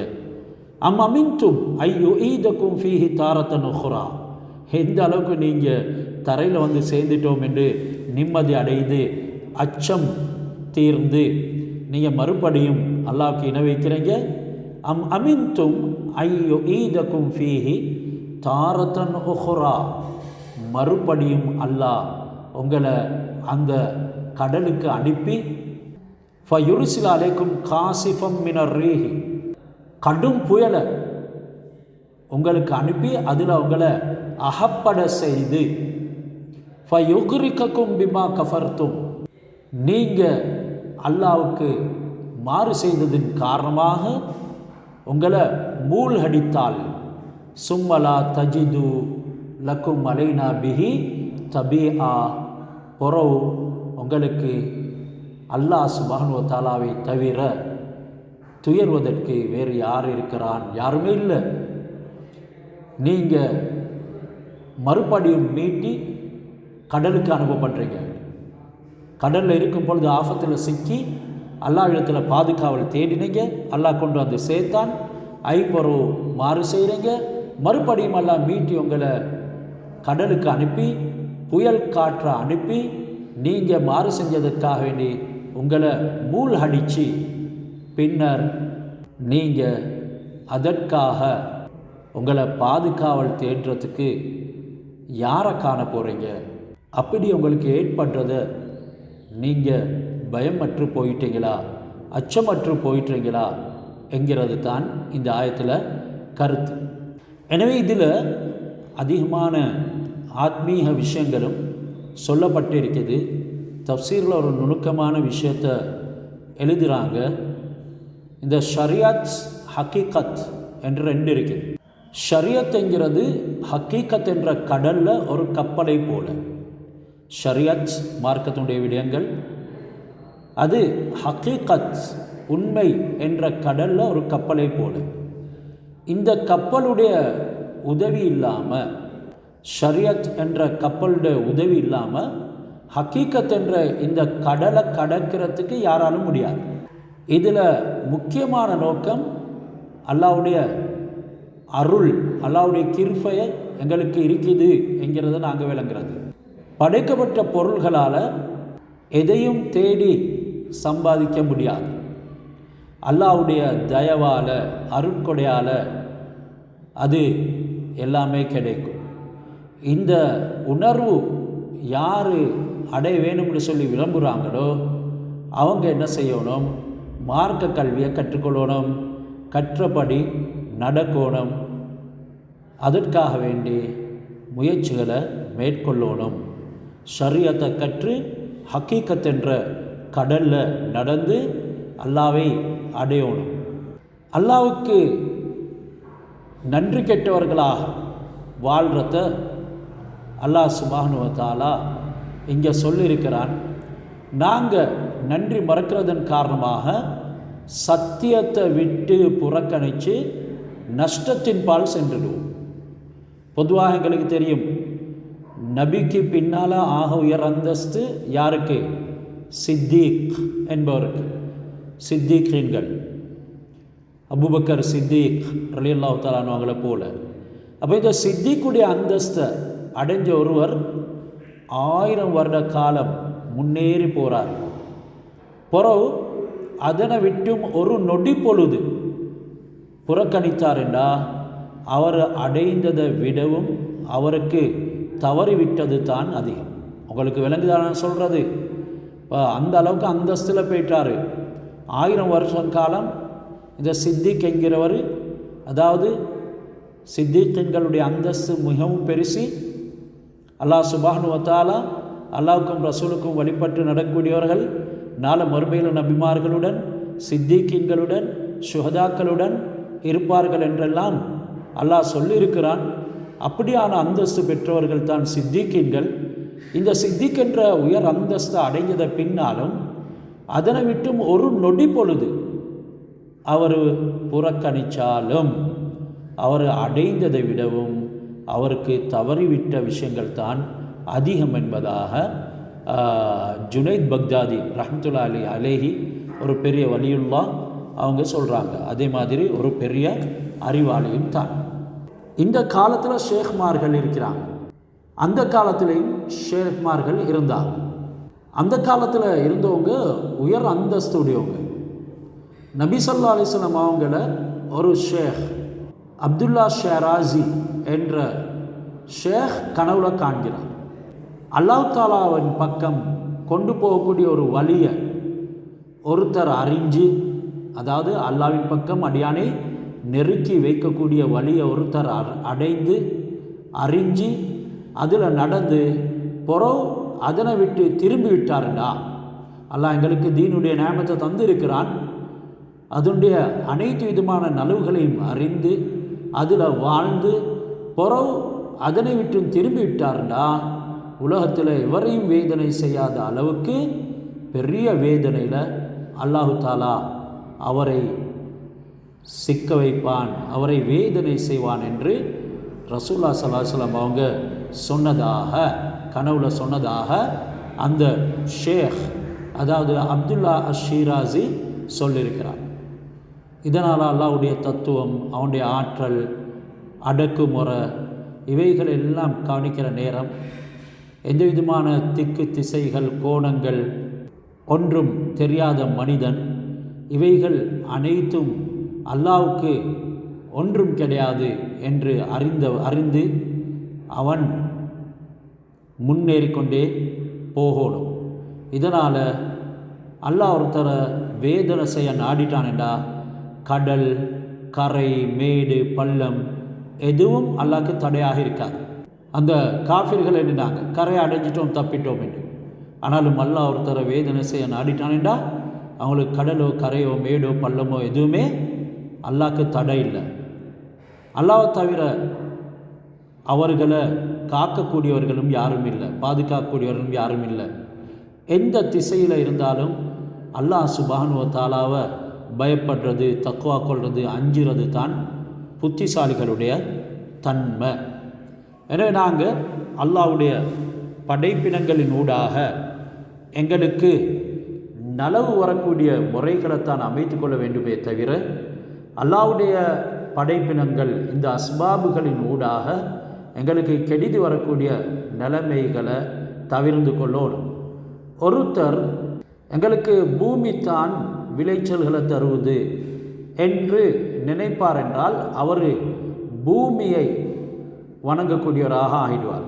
அமின்தும் ஐயோ ஈதக்கும் ஃபீஹி தாரத்தன் உஹ்ரா, எந்த அளவுக்கு நீங்கள் தரையில் வந்து சேர்ந்துட்டோம் என்று நிம்மதி அடைந்து அச்சம் தீர்ந்து நீங்கள் மறுபடியும் அல்லாஹ்வுக்கு இணை வைக்கிறீங்க. அமின்தும் ஐயோ ஈதக்கும் ஃபீஹி தாரத்தன் உஹ்ரா, மறுபடியும் அல்லாஹ் உங்களை அந்த கடலுக்கு அனுப்பி ஃபயுர்சில் அலைக்கும் காசிஃபம் மினர் ரீஹி, கடும் புயலை உங்களுக்கு அனுப்பி அதில் உங்களை அகப்பட செய்து ஃபயுக்ரிகக்கும் பிமா கஃபர்தும், நீங்கள் அல்லாஹ்வுக்கு மாறு செய்ததின் காரணமாக உங்களை மூழ்கடித்தால் சும்மலா தஜிது லக்கும் அலைனா பிஹி தபீஆ, பொறவு உங்களுக்கு அல்லாஹ் சுப்ஹானஹு வ தஆலாவை தவிர துயர்வதற்கு வேறு யார் இருக்கிறான்? யாருமே இல்லை. நீங்கள் மறுபடியும் மீட்டி கடலுக்கு அனுப்பப்படுறீங்க. கடலில் இருக்கும் பொழுது ஆபத்தில் சிக்கி அல்லாஹ் இடத்துல பாதுகாவல் தேடினீங்க, அல்லாஹ் கொண்டு வந்து சேர்த்தான், ஐம்பொறவு மாறு செய்கிறீங்க, மறுபடியும் அல்லாஹ் மீட்டி உங்களை கடலுக்கு அனுப்பி புயல் காற்றை அனுப்பி நீங்கள் மாறு செஞ்சதற்காக வேண்டி உங்களை மூழ்கடிச்சு பின்னர் நீங்கள் அதற்காக உங்களை பாதுகாவல் தேடுறதுக்கு யாரை காண போகிறீங்க? அப்படி உங்களுக்கு ஏற்படுறத நீங்கள் பயமற்று போயிட்டீங்களா, அச்சமற்று போயிட்டீங்களா என்கிறது தான் இந்த ஆயத்தில் கருத்து. எனவே இதில் அதிகமான ஆத்மீக விஷயங்களும் சொல்லப்பட்டு இருக்குது. தஃப்சீரில் ஒரு நுணுக்கமான விஷயத்தை எழுதுகிறாங்க. இந்த ஷரியத் ஹக்கீகத் என்று ரெண்டு இருக்குது. ஷரியத் என்கிறது ஹக்கீகத் என்ற கடலில் ஒரு கப்பலை போல. ஷரியத் மார்க்கத்தினுடைய விடயங்கள், அது ஹக்கீகத் உண்மை என்ற கடலில் ஒரு கப்பலை போல. இந்த கப்பலுடைய உதவி இல்லாமல், ஷரியத் என்ற கப்பலுடைய உதவி இல்லாமல் ஹக்கீகத் என்ற இந்த கடலை கடக்கிறதுக்கு யாராலும் முடியாது. இதில் முக்கியமான நோக்கம் அல்லாஹ்வுடைய அருள், அல்லாஹ்வுடைய கிருபை எங்களுக்கு இருக்குது என்கிறத நாங்கள் விளங்குறது. படைக்கப்பட்ட பொருள்களால் எதையும் தேடி சம்பாதிக்க முடியாது. அல்லாஹ்வுடைய தயவால், அருட்கொடையால் அது எல்லாமே கிடைக்கும். இந்த உணர்வு யார் அடைய வேணும்னு சொல்லி விரும்புகிறாங்களோ அவங்க என்ன செய்யணும்? மார்க்க கல்வியை கற்றுக்கொள்ளணும், கற்றபடி நடக்கணும், அதற்காக வேண்டி முயற்சிகளை மேற்கொள்ளணும். ஷரியத்தை கற்று ஹக்கீகத் என்ற கடலில் நடந்து அல்லாவை அடையணும். அல்லாவுக்கு நன்றி கெட்டவர்களாக வாழ்கிறத அல்லாஹ் சுப்ஹானஹு வ தஆலா இங்கே சொல்லியிருக்கிறான். நாங்கள் நன்றி மறக்கிறதன் காரணமாக சத்தியத்தை விட்டு புறக்கணித்து நஷ்டத்தின் பால் சென்றுடுவோம். பொதுவாக எங்களுக்கு தெரியும், நபிக்கு பின்னால் ஆக உயர் அந்தஸ்து யாருக்கு? சித்திக் என்பவருக்கு. சித்திகீன்கள், அபூபக்கர் சித்திக் ரலியல்லாஹு தஆலா அவங்களை போல. அப்போ இந்த சித்திக்குடைய அந்தஸ்தை அடைஞ்ச ஒருவர் 1000 வருட காலம் முன்னேறி போகிறார். பிறகு அதனை விட்டும் ஒரு நொடி பொழுது புறக்கணித்தார் என்றால் அவர் அடைந்ததை விடவும் அவருக்கு தவறிவிட்டது தான் அதிகம். உங்களுக்கு விளங்குதான் சொல்கிறது. அந்த அளவுக்கு அந்தஸ்தில் போயிட்டார். 1000 வருஷம் காலம் இந்த சித்திக் என்கிறவர், அதாவது சித்திக்களுடைய அந்தஸ்து மிகவும் பெருசி. அல்லாஹ் சுப்ஹானஹு வ தஆலா அல்லாஹ்வுக்கும் ரசூலுக்கும் வழிபட்டு நடக்கக்கூடியவர்கள் நாளை மறுமையில் நபிமார்களுடன் சித்திகீன்களுடன் சுஹதாக்களுடன் இருப்பார்கள் என்றெல்லாம் அல்லாஹ் சொல்லியிருக்கிறான். அப்படியான அந்தஸ்து பெற்றவர்கள் தான் சித்திகீன்கள். இந்த சித்திக் என்ற உயர் அந்தஸ்து அடைஞ்சதை பின்னாலும் அதனை விட்டும் ஒரு நொடி பொழுது அவர் புறக்கணித்தாலும் அவர் அடைந்ததை விடவும் அவருக்கு தவறிவிட்ட விஷயங்கள் தான் அதிகம் என்பதாக ஜுனைத் பக்தாதி ரஹ்மத்துல்லாஹி அலைஹி ஒரு பெரிய வலியுல்லா அவங்க சொல்கிறாங்க. அதே மாதிரி ஒரு பெரிய அறிவாளியும் தான். இந்த காலத்தில் ஷேக்மார்கள் இருக்கிறாங்க, அந்த காலத்திலையும் ஷேக்மார்கள் இருந்தாங்க. அந்த காலத்தில் இருந்தவங்க உயர் அந்தஸ்துடையவங்க. நபி ஸல்லல்லாஹு அலைஹி வஸல்லம் அவங்கள ஒரு ஷேக் அப்துல்லா ஷராசி என்ற ஷேக் கனவுல காண்கிறார். அல்லாஹ் தாலாவின் பக்கம் கொண்டு போகக்கூடிய ஒரு வழியை ஒருத்தர் அறிஞ்சு, அதாவது அல்லாஹ்வின் பக்கம் அடியானை நெருக்கி வைக்கக்கூடிய வழியை ஒருத்தர் அடைந்து அறிஞ்சு அதில் நடந்து பொறவு அதனை விட்டு திரும்பி விட்டாருண்டா, அல்லாஹ் எங்களுக்கு தீனுடைய நியமத்தை தந்திருக்கிறான், அதனுடைய அனைத்து விதமான நலவுகளையும் அறிந்து அதில் வாழ்ந்து பொறவு அதனை விட்டு திரும்பி விட்டாருண்டா, உலகத்தில் எவரையும் வேதனை செய்யாத அளவுக்கு பெரிய வேதனையில் அல்லாஹு தாலா அவரை சிக்க வைப்பான், அவரை வேதனை செய்வான் என்று ரசூலுல்லாஹி ஸல்லல்லாஹு அலைஹி வஸல்லம் அவங்க சொன்னதாக, கனவுல சொன்னதாக அந்த ஷேக், அதாவது அப்துல்லா ஷிராசி சொல்லியிருக்கிறார். இதனால் அல்லாஹ்வுடைய தத்துவம், அவனுடைய ஆற்றல், அடக்குமுறை இவைகள் எல்லாம் கவனிக்கிற நேரம் எந்த விதமான திக்கு திசைகள் கோணங்கள் ஒன்றும் தெரியாத மனிதன் இவைகள் அனைத்தும் அல்லாஹ்வுக்கு ஒன்றும் கிடையாது என்று அறிந்து அவன் முன்னேறிக்கொண்டே போகணும். இதனால் அல்லாஹ் ஒருத்தரை வேதனை செய்ய நாடிட்டான் என்றா கடல், கரை, மேடு, பள்ளம் எதுவும் அல்லாஹ்க்கு தடையாக இருக்காது. அந்த காஃபிர்கள் எண்ணினாங்க கரை அடைஞ்சிட்டோம் தப்பிட்டோம் என்று. ஆனாலும் அல்லாஹ் ஒருத்தரை வேதனை செய்ய நாடிட்டான் என்றா அவங்களுக்கு கடலோ கரையோ மேடோ பள்ளமோ எதுவுமே அல்லாஹ்க்கு தடை இல்லை. அல்லாஹ்வை தவிர அவர்களை காக்கக்கூடியவர்களும் யாரும் இல்லை, பாதுகாக்கக்கூடியவர்களும் யாரும் இல்லை. எந்த திசையில் இருந்தாலும் அல்லாஹ் சுப்ஹானஹு வ தஆலாவை பயப்படுறது, தக்வா கொள்வது, அஞ்சுறது தான் புத்திசாலிகளுடைய தன்மை. எனவே நாங்கள் அல்லாஹ்வுடைய படைப்பினங்களின் ஊடாக எங்களுக்கு நலவு வரக்கூடிய முறைகளைத்தான் அமைத்து கொள்ள வேண்டுமே தவிர அல்லாஹ்வுடைய படைப்பினங்கள் இந்த அஸ்பாபுகளின் ஊடாக எங்களுக்கு கெடிது வரக்கூடிய நிலைமைகளை தவிர்த்து கொள்ளணும். ஒருத்தர் எங்களுக்கு பூமி தான் விளைச்சல்களை தருவது என்று நினைப்பார் என்றால் அவர் பூமியை வணங்கக்கூடியவராக ஆகிடுவார்.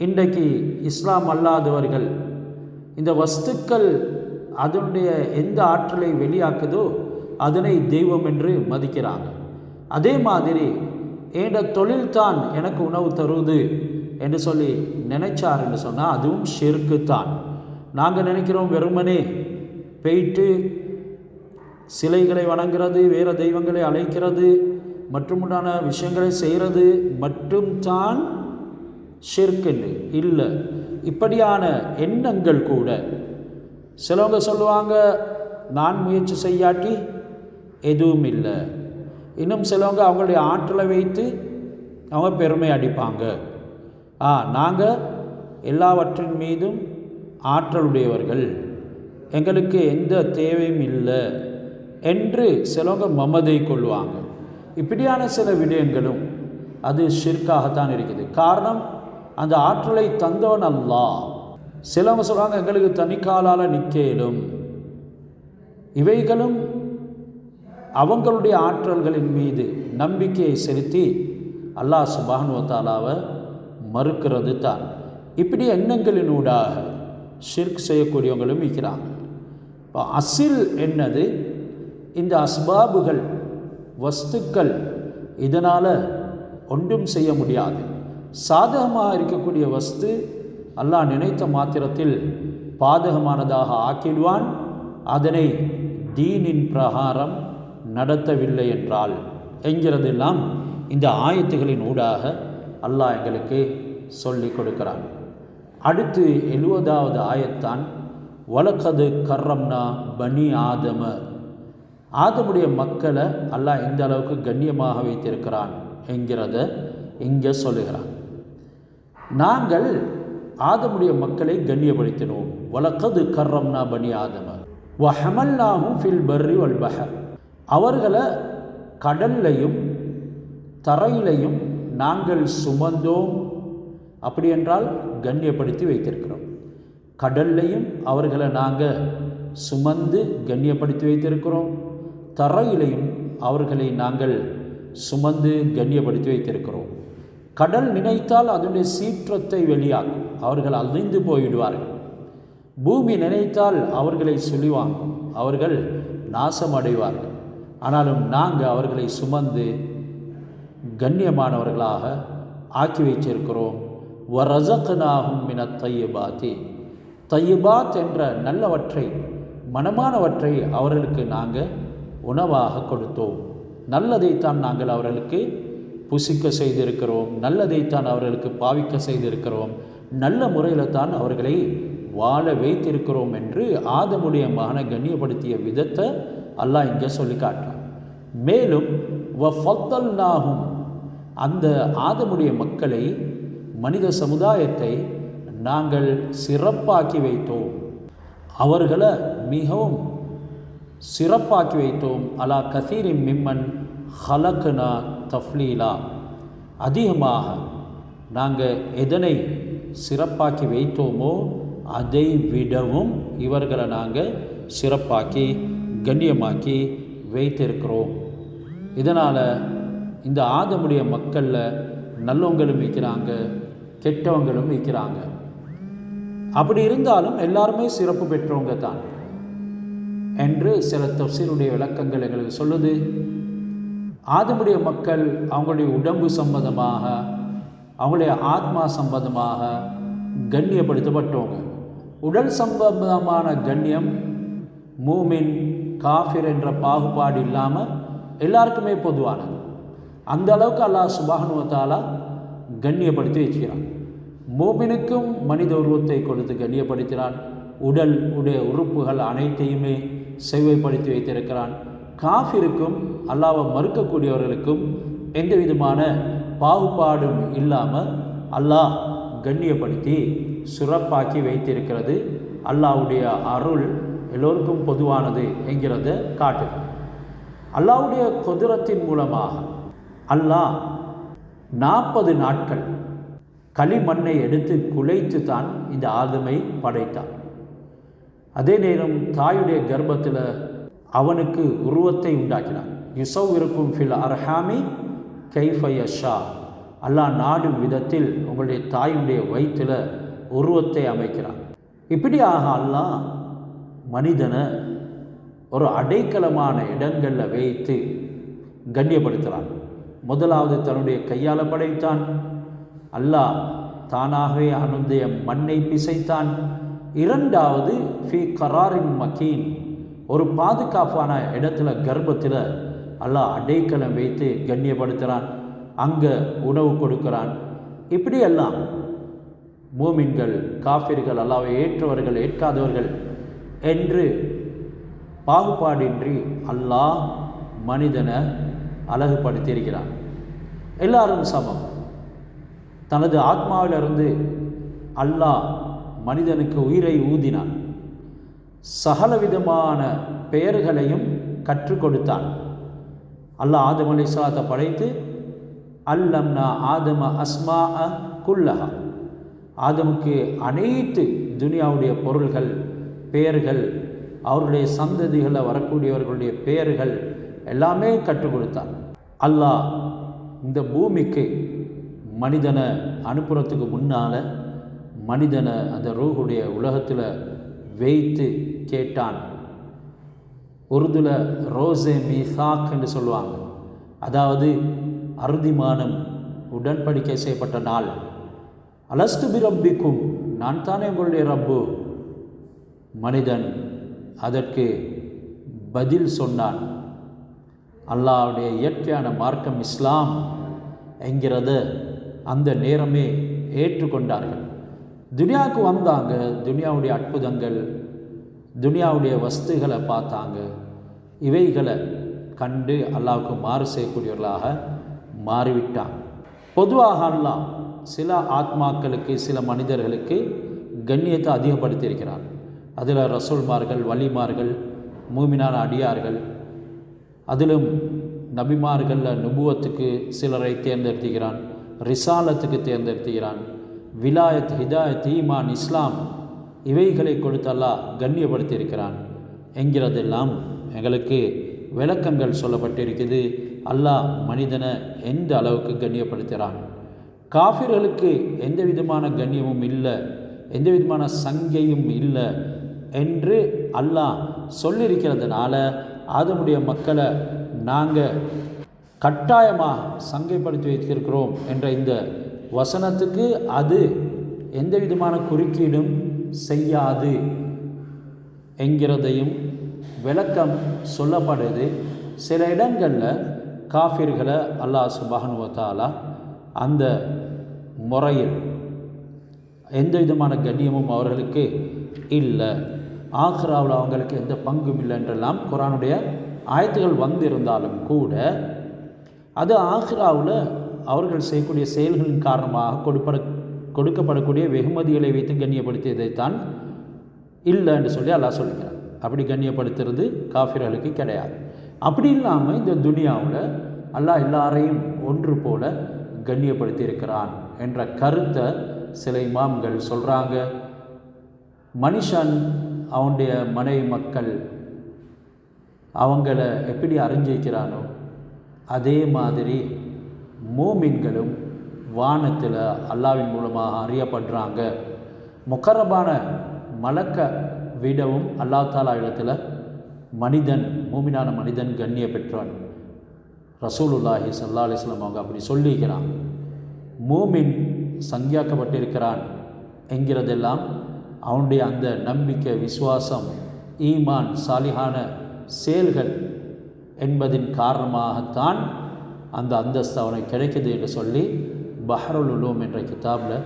இன்றைக்கு இஸ்லாம் அல்லாதவர்கள் இந்த வஸ்துக்கள் அதனுடைய எந்த ஆற்றலை வெளியாக்குதோ அதனை தெய்வம் என்று மதிக்கிறாங்க. அதே மாதிரி ஏண்ட தொழில்தான் எனக்கு உணவு தருவது என்று சொல்லி நினைச்சார் என்று சொன்னால் அதுவும் ஷிர்க்கு தான். நாங்கள் நினைக்கிறோம் வெறுமனே போயிட்டு சிலைகளை வணங்குறது, வேறு தெய்வங்களை அழைக்கிறது மற்றுமுண்டான விஷயங்களை செய்கிறது மட்டும்தான் ஷிர்க்கு இல்லை. இப்படியான எண்ணங்கள் கூட சிலவங்க சொல்லுவாங்க நான் முயற்சி செய்யாட்டி எதுவும் இல்லை. இன்னும் சிலவங்க அவங்களுடைய ஆற்றலை வைத்து அவங்க பெருமை அடிப்பாங்க. நாங்கள் எல்லாவற்றின் மீதும் ஆற்றலுடையவர்கள், எங்களுக்கு எந்த தேவையும் இல்லை என்று சிலவங்க மமதை கொள்வாங்க. இப்படியான சில விடயங்களும் அது ஷிர்காகத்தான் இருக்குது. காரணம் அந்த ஆற்றலை தந்தவன் அல்லாஹ். சிலவங்க சொல்கிறாங்க எங்களுக்கு தனிக்காலால் நிற்கலும். இவைகளும் அவங்களுடைய ஆற்றல்களின் மீது நம்பிக்கையை செலுத்தி அல்லாஹ் சுப்ஹானஹு வ தஆலாவை மறுக்கிறது தான். இப்படி எண்ணங்களினூடாக ஷிர்க் செய்யக்கூடியவங்களும் இருக்கிறாங்க. இப்போ அசில் என்னது? இந்த அஸ்பாபுகள், வஸ்துக்கள், இதனால் ஒன்றும் செய்ய முடியாது. சாதகமாக இருக்கக்கூடிய வஸ்து அல்லாஹ் நினைத்த மாத்திரத்தில் பாதகமானதாக ஆக்கிடுவான். அதனை தீனின் பிரகாரம் நடத்தவில்லை என்றால் என்கிறதெல்லாம் இந்த ஆயத்துகளின் ஊடாக அல்லாஹ் எங்களுக்கு சொல்லிக் கொடுக்கிறான். அடுத்து 70வது ஆயத்தான் வலக்கது கர்ரம்னா பனி ஆதம. ஆதமுடைய மக்களை அல்லாஹ் எந்த அளவுக்கு கண்ணியமாக வைத்திருக்கிறான் என்கிறத இங்கே சொல்லுகிறான். நாங்கள் ஆதமுடைய மக்களை கண்ணியப்படுத்தினோம். வலக்கது கர்ரம்னா பனி ஆதம வஹமல்நாஹும் ஃபில் பர்ரி வல் பஹர். அவர்களை கடல்லையும் தரையிலையும் நாங்கள் சுமந்தோம். அப்படி என்றால் கண்ணியப்படுத்தி வைத்திருக்கிறோம். கடல்லையும் அவர்களை நாங்கள் சுமந்து கண்ணியப்படுத்தி வைத்திருக்கிறோம். தரையிலையும் அவர்களை நாங்கள் சுமந்து கண்ணியப்படுத்தி வைத்திருக்கிறோம். கடல் நினைத்தால் அதனுடைய சீற்றத்தை வெளியாகும், அவர்கள் அழிந்து போய்விடுவார்கள். பூமி நினைத்தால் அவர்களை சுழிவாங்கும், அவர்கள் நாசமடைவார்கள். ஆனாலும் நாங்கள் அவர்களை சுமந்து கண்ணியமானவர்களாக ஆக்கி வைத்திருக்கிறோம். வரஸக்னாஹும் மினத் தய்யிபாத்தி. தய்யிபாத் என்ற நல்லவற்றை, மனமானவற்றை அவர்களுக்கு நாங்கள் உணவாக கொடுத்தோம். நல்லதைத்தான் நாங்கள் அவர்களுக்கு புசிக்க செய்திருக்கிறோம், நல்லதைத்தான் அவர்களுக்கு பாவிக்க செய்திருக்கிறோம், நல்ல முறையில் தான் அவர்களை வாழ வைத்திருக்கிறோம் என்று ஆதமுடைய மகனை கண்ணியப்படுத்திய விதத்தை அல்லாஹ் இங்கே சொல்லி காட்டுறான். மேலும் வஃபத்தல்நாஹும், அந்த ஆதமுடைய மக்களை, மனித சமுதாயத்தை நாங்கள் சிறப்பாக்கி வைத்தோம், அவர்களை மிகவும் சிறப்பாக்கி வைத்தோம். அலா கசீரின் மிம்மன் ஹலக்னா தஃப்லீலா. அதிகமாக நாங்கள் எதனை சிறப்பாக்கி வைத்தோமோ அதை விடவும் இவர்களை நாங்கள் சிறப்பாக்கி கண்ணியமாக்கி வைத்திருக்கிறோம். இதனால் இந்த ஆதமுடைய மக்களில் நல்லவங்களும் இருக்கிறாங்க, கெட்டவங்களும் இருக்கிறாங்க. அப்படி இருந்தாலும் எல்லாருமே சிறப்பு பெற்றவங்க தான் என்று சில தஃசீருடைய விளக்கங்கள் எங்களுக்கு சொல்லுது. ஆதமுடைய மக்கள் அவங்களுடைய உடம்பு சம்பந்தமாக, அவங்களுடைய ஆத்மா சம்பந்தமாக கண்ணியப்படுத்தப்பட்டவங்க. உடல் சம்பந்தமான கண்ணியம் மூமின் காஃபிர் என்ற பாகுபாடு இல்லாமல் எல்லாருக்குமே பொதுவானது. அந்த அளவுக்கு அல்லாஹ் சுப்ஹானஹு வ தஆலா கண்ணியப்படுத்தி வச்சுக்கிறான். மூமினுக்கும் மனித உருவத்தை கொடுத்து கண்ணியப்படுத்தினான். உடல் உடைய உறுப்புகள் அனைத்தையுமே செவ்வைப்படுத்தி வைத்திருக்கிறான். காஃபிருக்கும் அல்லாஹ்வை மறுக்கக்கூடியவர்களுக்கும் எந்த விதமான பாகுபாடும் இல்லாமல் அல்லாஹ் கண்ணியப்படுத்தி சிறப்பாக்கி வைத்திருக்கிறது. அல்லாஹ்வுடைய அருள் எல்லோருக்கும் பொதுவானது என்கிறத காட்டுது. அல்லாஹ்வுடைய குதிரத்தின் மூலமாக அல்லாஹ் 40 நாட்கள் களிமண்ணை எடுத்து குலைத்து தான் இந்த ஆதமை படைத்தான். அதே நேரம் தாயுடைய கர்ப்பத்தில் அவனுக்கு உருவத்தை உண்டாக்கினான். யுஸவ்விருக்கும் ஃபில் அர்ஹாமி கைஃப யஷா. அல்லாஹ் நாடும் விதத்தில் உங்களுடைய தாயுடைய வயிற்றில் உருவத்தை அமைக்கிறான். இப்படியாக அல்லாஹ் மனிதனை ஒரு அடைக்கலமான இடங்களில் வைத்து கண்ணியப்படுத்துகிறான். முதலாவது தன்னுடைய கையால் படைத்தான். அல்லாஹ் தானாகவே அனுந்திய மண்ணை பிசைத்தான். இரண்டாவது ஃபி கராரின் மக்கீன், ஒரு பாதுகாப்பான இடத்துல கர்ப்பத்தில் அல்லாஹ் அடைக்கலம் வைத்து கண்ணியப்படுத்துகிறான். அங்கே உணவு கொடுக்கிறான். இப்படியெல்லாம் மூமின்கள் காஃபிர்கள், அல்லாஹ்வை ஏற்றவர்கள் ஏற்காதவர்கள் என்று பாகுபாடின்றி அல்லாஹ் மனிதனை அழகுபடுத்தியிருக்கிறான். எல்லாரும் சமம். தனது ஆத்மாவிலிருந்து அல்லாஹ் மனிதனுக்கு உயிரை ஊதினான். சகலவிதமான பெயர்களையும் கற்றுக் கொடுத்தான். அல்லாஹ் ஆதம் அலைஹிஸ்ஸலாத்தை படைத்து அல்லம்னா ஆதம அஸ்மா குல்லஹா, ஆதமுக்கு அனைத்து துனியாவுடைய பொருள்கள், பெயர்கள், அவருடைய சந்ததிகளில் வரக்கூடியவர்களுடைய பெயர்கள் எல்லாமே கற்றுக் கொடுத்தான். அல்லாஹ் இந்த பூமிக்கு மனிதனை அனுப்புறதுக்கு முன்னால் மனிதனை அந்த ரூஹுடைய உலகத்தில் வைத்து கேட்டான். உருதுல ரோசே மீசாக் என்று சொல்லுவாங்க. அதாவது அறுதிமானம் உடன்படிக்கை செய்யப்பட்ட நாள். அலஸ்து பி ரப்பிக்கும், நான் தானே உங்களுடைய ரப்பு. மனிதன் அதற்கு பதில் சொன்னான். அல்லாஹ்வுடைய இயற்கையான மார்க்கம் இஸ்லாம் என்கிறத அந்த நேரமே ஏற்றுக்கொண்டார்கள். துனியாவுக்கு வந்தாங்க. துனியாவுடைய அற்புதங்கள், துனியாவுடைய வஸ்துகளை பார்த்தாங்க. இவைகளை கண்டு அல்லாஹ்வுக்கு மாறு செய்யக்கூடியவர்களாக மாறிவிட்டாங்க. பொதுவாக அல்லாஹ் சில ஆத்மாக்களுக்கு, சில மனிதர்களுக்கு கண்ணியத்தை அதிகப்படுத்தியிருக்கிறார். அதில் ரசூல்மார்கள், வலிமார்கள், மூமினான அடியார்கள், அதிலும் நபிமார்களில் நுபுவத்துக்கு சிலரை தேர்ந்தெடுத்துகிறான், ரிசாலத்துக்கு தேர்ந்தெடுத்துகிறான், விலாயத், ஹிதாயத், ஈமான், இஸ்லாம் இவைகளை கொடுத்து அல்லாஹ் கண்ணியப்படுத்தியிருக்கிறான் என்கிறதெல்லாம் எங்களுக்கு விளக்கங்கள் சொல்லப்பட்டிருக்குது. அல்லாஹ் மனிதனை எந்த அளவுக்கு கண்ணியப்படுத்துகிறான். காஃபிர்களுக்கு எந்த விதமான கண்ணியமும் இல்லை, எந்த விதமான சங்கையும் இல்லை என்று அல்லாஹ் சொல்லியிருக்கிறதுனால ஆதமுடைய மக்களை நாங்கள் கட்டாயமாக சங்கைப்படுத்தி வைத்திருக்கிறோம் என்ற இந்த வசனத்துக்கு அது எந்த விதமான குறுக்கீடும் செய்யாது என்கிறதையும் விளக்கம் சொல்லப்படுது. சில இடங்களில் காஃபிர்களை அல்லாஹ் சுப்ஹானஹு வ தஆலா அந்த முறையில் எந்த விதமான கண்ணியமும் அவர்களுக்கு இல்லை, ஆக்ராவில் அவங்களுக்கு எந்த பங்கும் இல்லை என்றெல்லாம் குர்ஆனுடைய ஆயத்துகள் வந்திருந்தாலும் கூட அது ஆக்ராவில் அவர்கள் செய்யக்கூடிய செயல்களின் காரணமாக கொடுக்கப்படக்கூடிய வெகுமதிகளை வைத்து கண்ணியப்படுத்தியதைத்தான் இல்லை என்று சொல்லி அல்லாஹ் சொல்லிக்கிறார். அப்படி கண்ணியப்படுத்துறது காஃபிர்களுக்கு கிடையாது. அப்படி இல்லாமல் இந்த துனியாவில் அல்லாஹ் எல்லாரையும் ஒன்று போல கண்ணியப்படுத்தி இருக்கிறான் என்ற கருத்தை சில இமாம்கள் சொல்கிறாங்க. மனுஷன் அவனுடைய மனைவி மக்கள் அவங்கள எப்படி அறிஞ்சிக்கிறானோ அதே மாதிரி மூமின்களும் வானத்தில் அல்லாஹ்வின் மூலமாக அறியப்படுறாங்க. முகரபான மலக்க விடவும் அல்லாஹ் தஆலா இடத்துல மனிதன், மூமினான மனிதன் கண்ணிய பெற்றான். ரசூலுல்லாஹி ஸல்லல்லாஹு அலைஹி வஸல்லம் அவங்க அப்படி சொல்லிக்கிறான். மூமின் சங்கியாக்கப்பட்டிருக்கிறான் என்கிறதெல்லாம் அவனுடைய அந்த நம்பிக்கை, விசுவாசம், ஈமான், சாலிஹான செயல்கள் என்பதின் காரணமாகத்தான் அந்த அந்தஸ்து அவனுக்கு கிடைக்குது என்று சொல்லி பஹ்ருல் உலூம் என்ற கிதாபில்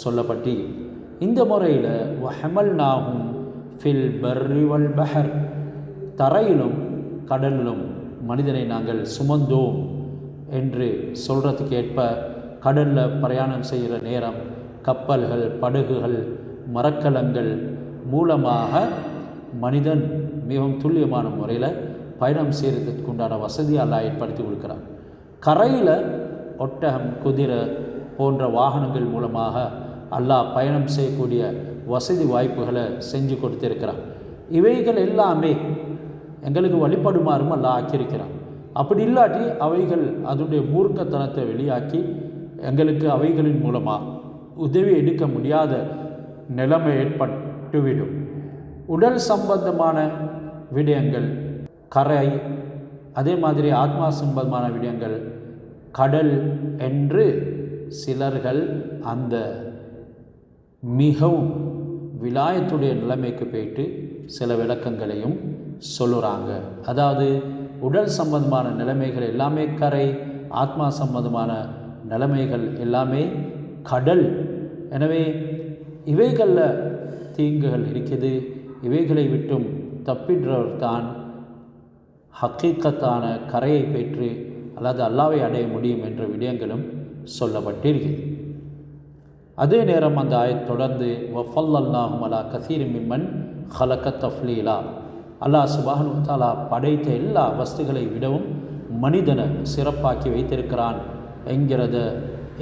சொல்லப்பட்டு இந்த முறையில் வஹமல்நாஹும் ஃபில் பர்ரி வல் பஹர், தரையிலும் கடலிலும் மனிதனை நாங்கள் சுமந்தோம் என்று சொல்கிறதுக்கு ஏற்ப கடலில் பிரயாணம் செய்கிற நேரம் கப்பல்கள், படகுகள், மரக்கலங்கள் மூலமாக மனிதன் மிகவும் துல்லியமான முறையில் பயணம் செய்கிறதுக்கு உண்டான வசதி அல்லாஹ் ஏற்படுத்தி கொடுக்குறான். கரையில் ஒட்டகம், குதிரை போன்ற வாகனங்கள் மூலமாக அல்லாஹ் பயணம் செய்யக்கூடிய வசதி வாய்ப்புகளை செஞ்சு கொடுத்திருக்கிறான். இவைகள் எல்லாமே எங்களுக்கு வழிபடுமாறும் அல்லாஹ் ஆக்கியிருக்கிறான். அப்படி இல்லாட்டி அவைகள் அதனுடைய மூர்க்கத்தனத்தை வெளியாக்கி எங்களுக்கு அவைகளின் மூலமாக உதவி எடுக்க முடியாத நிலைமை ஏற்பட்டுவிடும். உடல் சம்பந்தமான விடயங்கள் கரை, அதே மாதிரி ஆத்மா சம்பந்தமான விடயங்கள் கடல் என்று சிலர்கள் அந்த மிகவும் விலாயத்துடைய நிலைமைக்கு போயிட்டு சில விளக்கங்களையும் சொல்லுறாங்க. அதாவது உடல் சம்பந்தமான நிலைமைகள் எல்லாமே கரை, ஆத்மா சம்பந்தமான நிலைமைகள் எல்லாமே கடல். எனவே இவைகளில் தீங்குகள் இருக்குது. இவைகளை விட்டும் தப்பிடுறவர் தான் ஹக்கீக்கத்தான கரையை பெற்று அல்லது அல்லாவை அடைய முடியும் என்ற விடயங்களும் சொல்லப்பட்டிருக்கிறது. அதே நேரம் அந்த ஆயத் தொடர்ந்து வஃபல்லல்னாஹும் அலா கஸீரி மிம்மன் ஹலக தஃப்லீலா, அல்லாஹ் சுப்ஹானஹு வ தஆலா படைத்த எல்லா வஸ்துகளை விடவும் மனிதனை சிறப்பாக்கி வைத்திருக்கிறான் என்கிறத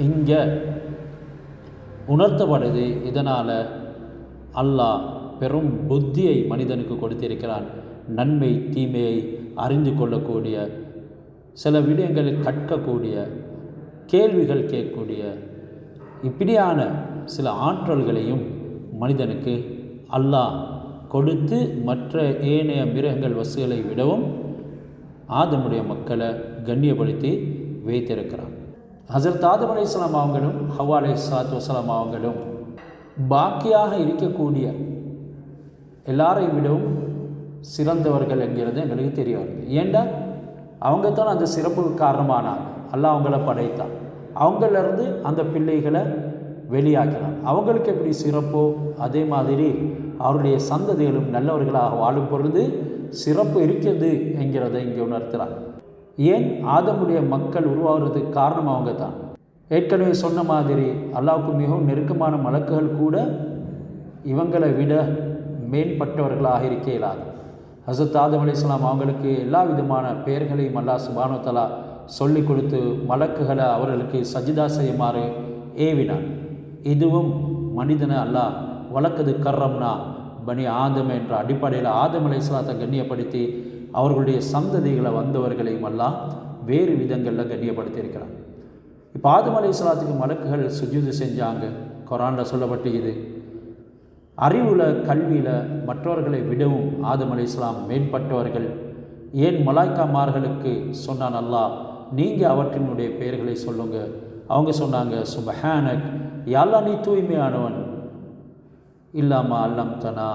இங்கே உணர்த்தப்படுது. இதனால் அல்லாஹ் பெரும் புத்தியை மனிதனுக்கு கொடுத்திருக்கிறான். நன்மை தீமையை அறிந்து கொள்ளக்கூடிய சில விடயங்கள் கற்கக்கூடிய, கேள்விகள் கேட்கக்கூடிய இப்படியான சில ஆற்றல்களையும் மனிதனுக்கு அல்லாஹ் கொடுத்து மற்ற ஏனைய மிருகங்கள் வசுகளை விடவும் ஆதமுடைய மக்களை கண்ணியப்படுத்தி வைத்திருக்கிறான். ஹஸரத் ஆதம் அலைஹிஸ்ஸலாம் அவங்களும் ஹவ்வா அலைஹிஸ்ஸலாத்து வஸ்ஸலாம் அவங்களும் பாக்கியாக இருக்கக்கூடிய எல்லாரையும் விடவும் சிறந்தவர்கள் என்கிறது எங்களுக்கு தெரிய வருது. ஏண்டா அவங்க தான் அந்த சிறப்புக்கு காரணமானாங்க. அல்லாஹ் அவங்கள படைத்தான், அவங்களிருந்து அந்த பிள்ளைகளை வெளியாக்கினான். அவங்களுக்கு எப்படி சிறப்போ அதே மாதிரி அவருடைய சந்ததிகளும் நல்லவர்களாக வாழும் பொழுது சிறப்பு இருக்கிறது என்கிறதை இங்கே உணர்த்துகிறார். ஏன் ஆதமுடைய மக்கள் உருவாகிறதுக்கு காரணம் அவங்க தான். ஏற்கனவே சொன்ன மாதிரி அல்லாஹ்வுக்கு மிகவும் நெருக்கமான மலக்குகள் கூட இவங்களை விட மேம்பட்டவர்களாக இருக்க இயலாது. ஹஸரத் ஆதம் அலைஹிஸ்ஸலாம் அவங்களுக்கு எல்லா விதமான பெயர்களையும் அல்லாஹ் சுப்ஹானஹு வ தஆலா சொல்லி கொடுத்து மலக்குகளை அவர்களுக்கு சஜிதா செய்யுமாறு ஏவினான். இதுவும் மனிதனை அல்லாஹ் வலக்கது கர்ரம்னா பனி ஆதம் என்ற அடிப்படையில் ஆதம் அலைஹிஸ்ஸலாத்தை கண்ணியப்படுத்தி அவர்களுடைய சந்ததிகளை வந்தவர்களையும் அல்லாஹ் வேறு விதங்களில் கண்ணியப்படுத்தியிருக்கிறான். இப்போ ஆதம் அலைஹிஸ்ஸலாத்துக்கு மலக்குகள் சுஜூது செஞ்சாங்க. குர்ஆனில் சொல்லப்பட்டிருக்குது. அறிவில் கல்வியில் மற்றவர்களை விடவும் ஆதம் அலைஹிஸ்ஸலாம் மேம்பட்டவர்கள். ஏன் மலாய்க்காமார்களுக்கு சொன்னான் அல்லாஹ், நீங்கள் அவற்றினுடைய பெயர்களை சொல்லுங்க. அவங்க சொன்னாங்க சுப்ஹானக், யா அல்லாஹ் நீ தூய்மையானவன், இல்லாமா அல்லம் தனா,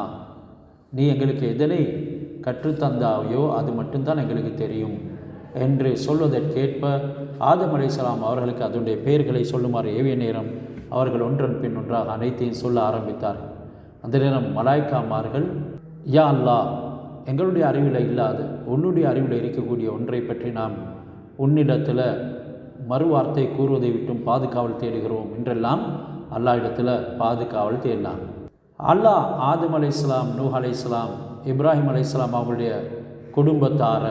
நீ எங்களுக்கு எதனை கற்றுத்தந்தாவையோ அது மட்டும்தான் எங்களுக்கு தெரியும் என்று சொல்வதற்கேற்ப ஆதம் அலைஹிஸ்ஸலாம் அவர்களுக்கு அதனுடைய பெயர்களை சொல்லுமாறு ஏவிய நேரம் அவர்கள் ஒன்றன் பின் ஒன்றாக அனைத்தையும் சொல்ல ஆரம்பித்தார்கள். அந்த நேரம் மலாய்க்காமார்கள், யா அல்லாஹ், எங்களுடைய அறிவில் இல்லாத உன்னுடைய அறிவில் இருக்கக்கூடிய ஒன்றை பற்றி நாம் உன்னிடத்தில் மறுவார்த்தை கூறுவதை விட்டும் பாதுகாவல் தேடுகிறோம் என்றெல்லாம் அல்லாஹ் இடத்துல பாதுகாவல் தேடினான். அல்லாஹ் ஆதம் அலைஹிஸ்ஸலாம், நூஹ் அலைஹிஸ்ஸலாம், இப்ராஹிம் அலைஹிஸ்ஸலாம் அவர்களுடைய குடும்பத்தார,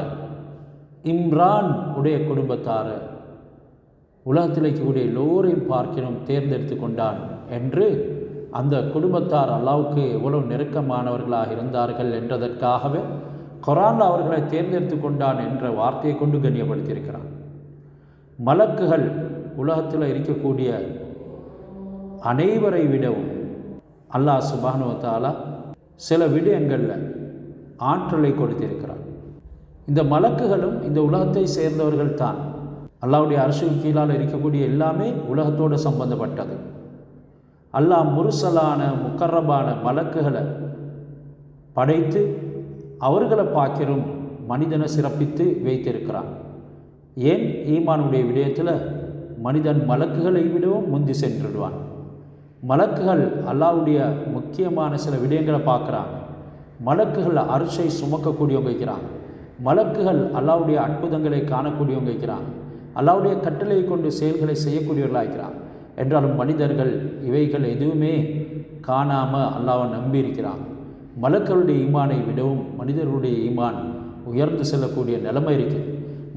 இம்ரான் உடைய குடும்பத்தார, உலகத்தில் இருக்கக்கூடிய எல்லோரையும் பார்க்கணும் தேர்ந்தெடுத்து கொண்டான் என்று அந்த குடும்பத்தார் அல்லாஹ்வுக்கு எவ்வளவு நெருக்கமானவர்களாக இருந்தார்கள் என்றதற்காகவே குர்ஆனில் அவர்களை தேர்ந்தெடுத்து கொண்டான் என்ற வார்த்தையை கொண்டு கண்ணியப்படுத்தியிருக்கிறான். மலக்குகள் உலகத்தில் இருக்கக்கூடிய அனைவரை விடவும் அல்லாஹ் சுப்ஹானஹு வ தஆலா சில விடயங்களில் ஆற்றலை கொடுத்திருக்கிறார். இந்த மலக்குகளும் இந்த உலகத்தை சேர்ந்தவர்கள் தான். அல்லாஹ்வுடைய அர்ஷுக்கு கீழால் இருக்கக்கூடிய எல்லாமே உலகத்தோடு சம்பந்தப்பட்டது. அல்லாஹ் முர்சலான முக்கர்ரபான மலக்குகளை படைத்து அவர்களை பார்க்கிறோம் மனிதனை சிறப்பித்து வைத்திருக்கிறான். ஏன் ஈமானுடைய விடயத்தில் மனிதன் மலக்குகளை விடவும் முந்தி சென்றுடுவான். மலக்குகள் அல்லாஹ்வுடைய முக்கியமான சில விடயங்களை பார்க்குறாங்க. மலக்குகள் அரிசை சுமக்கக்கூடியவங்க வைக்கிறாங்க. மலக்குகள் அல்லாஹ்வுடைய அற்புதங்களை காணக்கூடியவங்க வைக்கிறாங்க. அல்லாஹ்வுடைய கட்டளை கொண்டு செயல்களை செய்யக்கூடியவர்களாக இருக்கிறாங்க. என்றாலும் மனிதர்கள் இவைகள் எதுவுமே காணாமல் அல்லாஹ்வை நம்பி இருக்கிறாங்க. மலக்குகளுடைய ஈமானை விடவும் மனிதர்களுடைய ஈமான் உயர்ந்து செல்லக்கூடிய நிலைமை இருக்குது.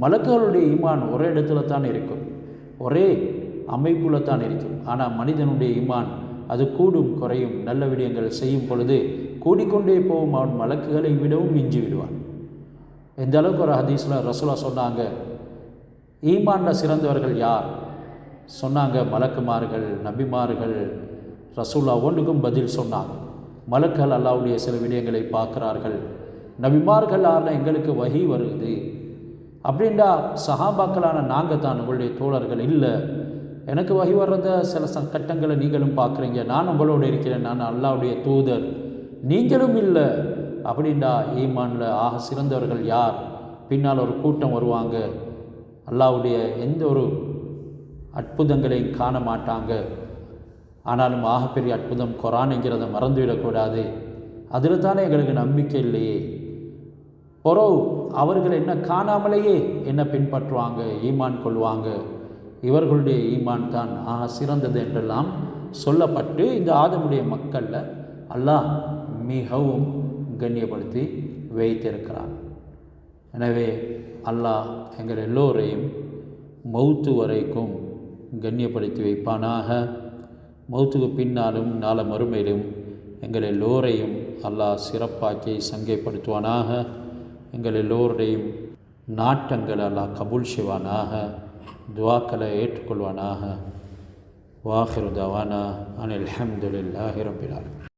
மலக்குகளுடைய ஈமான் ஒரே இடத்துல தான் இருக்கும், ஒரே அமைப்பில் தான் இருக்கும். ஆனால் மனிதனுடைய ஈமான் அது கூடும் குறையும். நல்ல விடயங்கள் செய்யும் பொழுது கூடிக்கொண்டே போகும். அவன் மலக்குகளை விடவும் மிஞ்சி விடுவான். எந்த அளவுக்கு ஒரு ஹதீஸில் ரசூலா சொன்னாங்க, ஈமானில் சிறந்தவர்கள் யார் சொன்னாங்க? மலக்குமார்கள், நபிமார்கள். ரசூலா ஒன்றுக்கும் பதில் சொன்னாங்க. மலக்குகள் அல்லாஹ்வுடைய சில விடயங்களை பார்க்குறார்கள். நபிமார்கள் யாருன்னா எங்களுக்கு வஹி வருது அப்படின்டா சஹாபாக்களான நாங்கள் தான் உங்களுடைய தோழர்கள் இல்லை. எனக்கு வஹி வர்றத சில கட்டங்களை நீங்களும் பார்க்குறீங்க. நான் உங்களோடு இருக்கிறேன், நான் அல்லாஹ்வுடைய தூதர், நீங்களும் இல்லை அப்படின்டா ஈமானில் ஆக சிறந்தவர்கள் யார்? பின்னால் ஒரு கூட்டம் வருவாங்க, அல்லாஹ்வுடைய எந்த ஒரு அற்புதங்களையும் காண மாட்டாங்க. ஆனாலும் ஆகப்பெரிய அற்புதம் குர்ஆன்ங்கிறத மறந்துவிடக்கூடாது. அதில் தானே எங்களுக்கு நம்பிக்கை இல்லையே. பொறவு அவர்கள் என்ன காணாமலேயே என்ன பின்பற்றுவாங்க, ஈமான் கொள்வாங்க. இவர்களுடைய ஈமான் தான் ஆக சிறந்தது என்றெல்லாம் சொல்லப்பட்டு இந்த ஆதமுடைய மக்களில் அல்லாஹ் மிகவும் கண்ணியப்படுத்தி வைத்திருக்கிறான். எனவே அல்லாஹ் எங்கள் எல்லோரையும் மௌத்து வரைக்கும் கண்ணியப்படுத்தி வைப்பானாக. மௌத்துக்கு பின்னாலும் நாள மறுமையிலும் எங்கள் எல்லோரையும் அல்லாஹ் சிறப்பாக்கி சங்கைப்படுத்துவானாக. எங்கள் எல்லோருடையும் நாட்டங்களை அல்லாஹ் கபூல் செய்வானாக, துவாக்களை ஏற்றுக்கொள்வானாக. வாஹிரு தவானா அனில் ஹம்துலில்லாஹி ரப்பில் ஆலமீன்.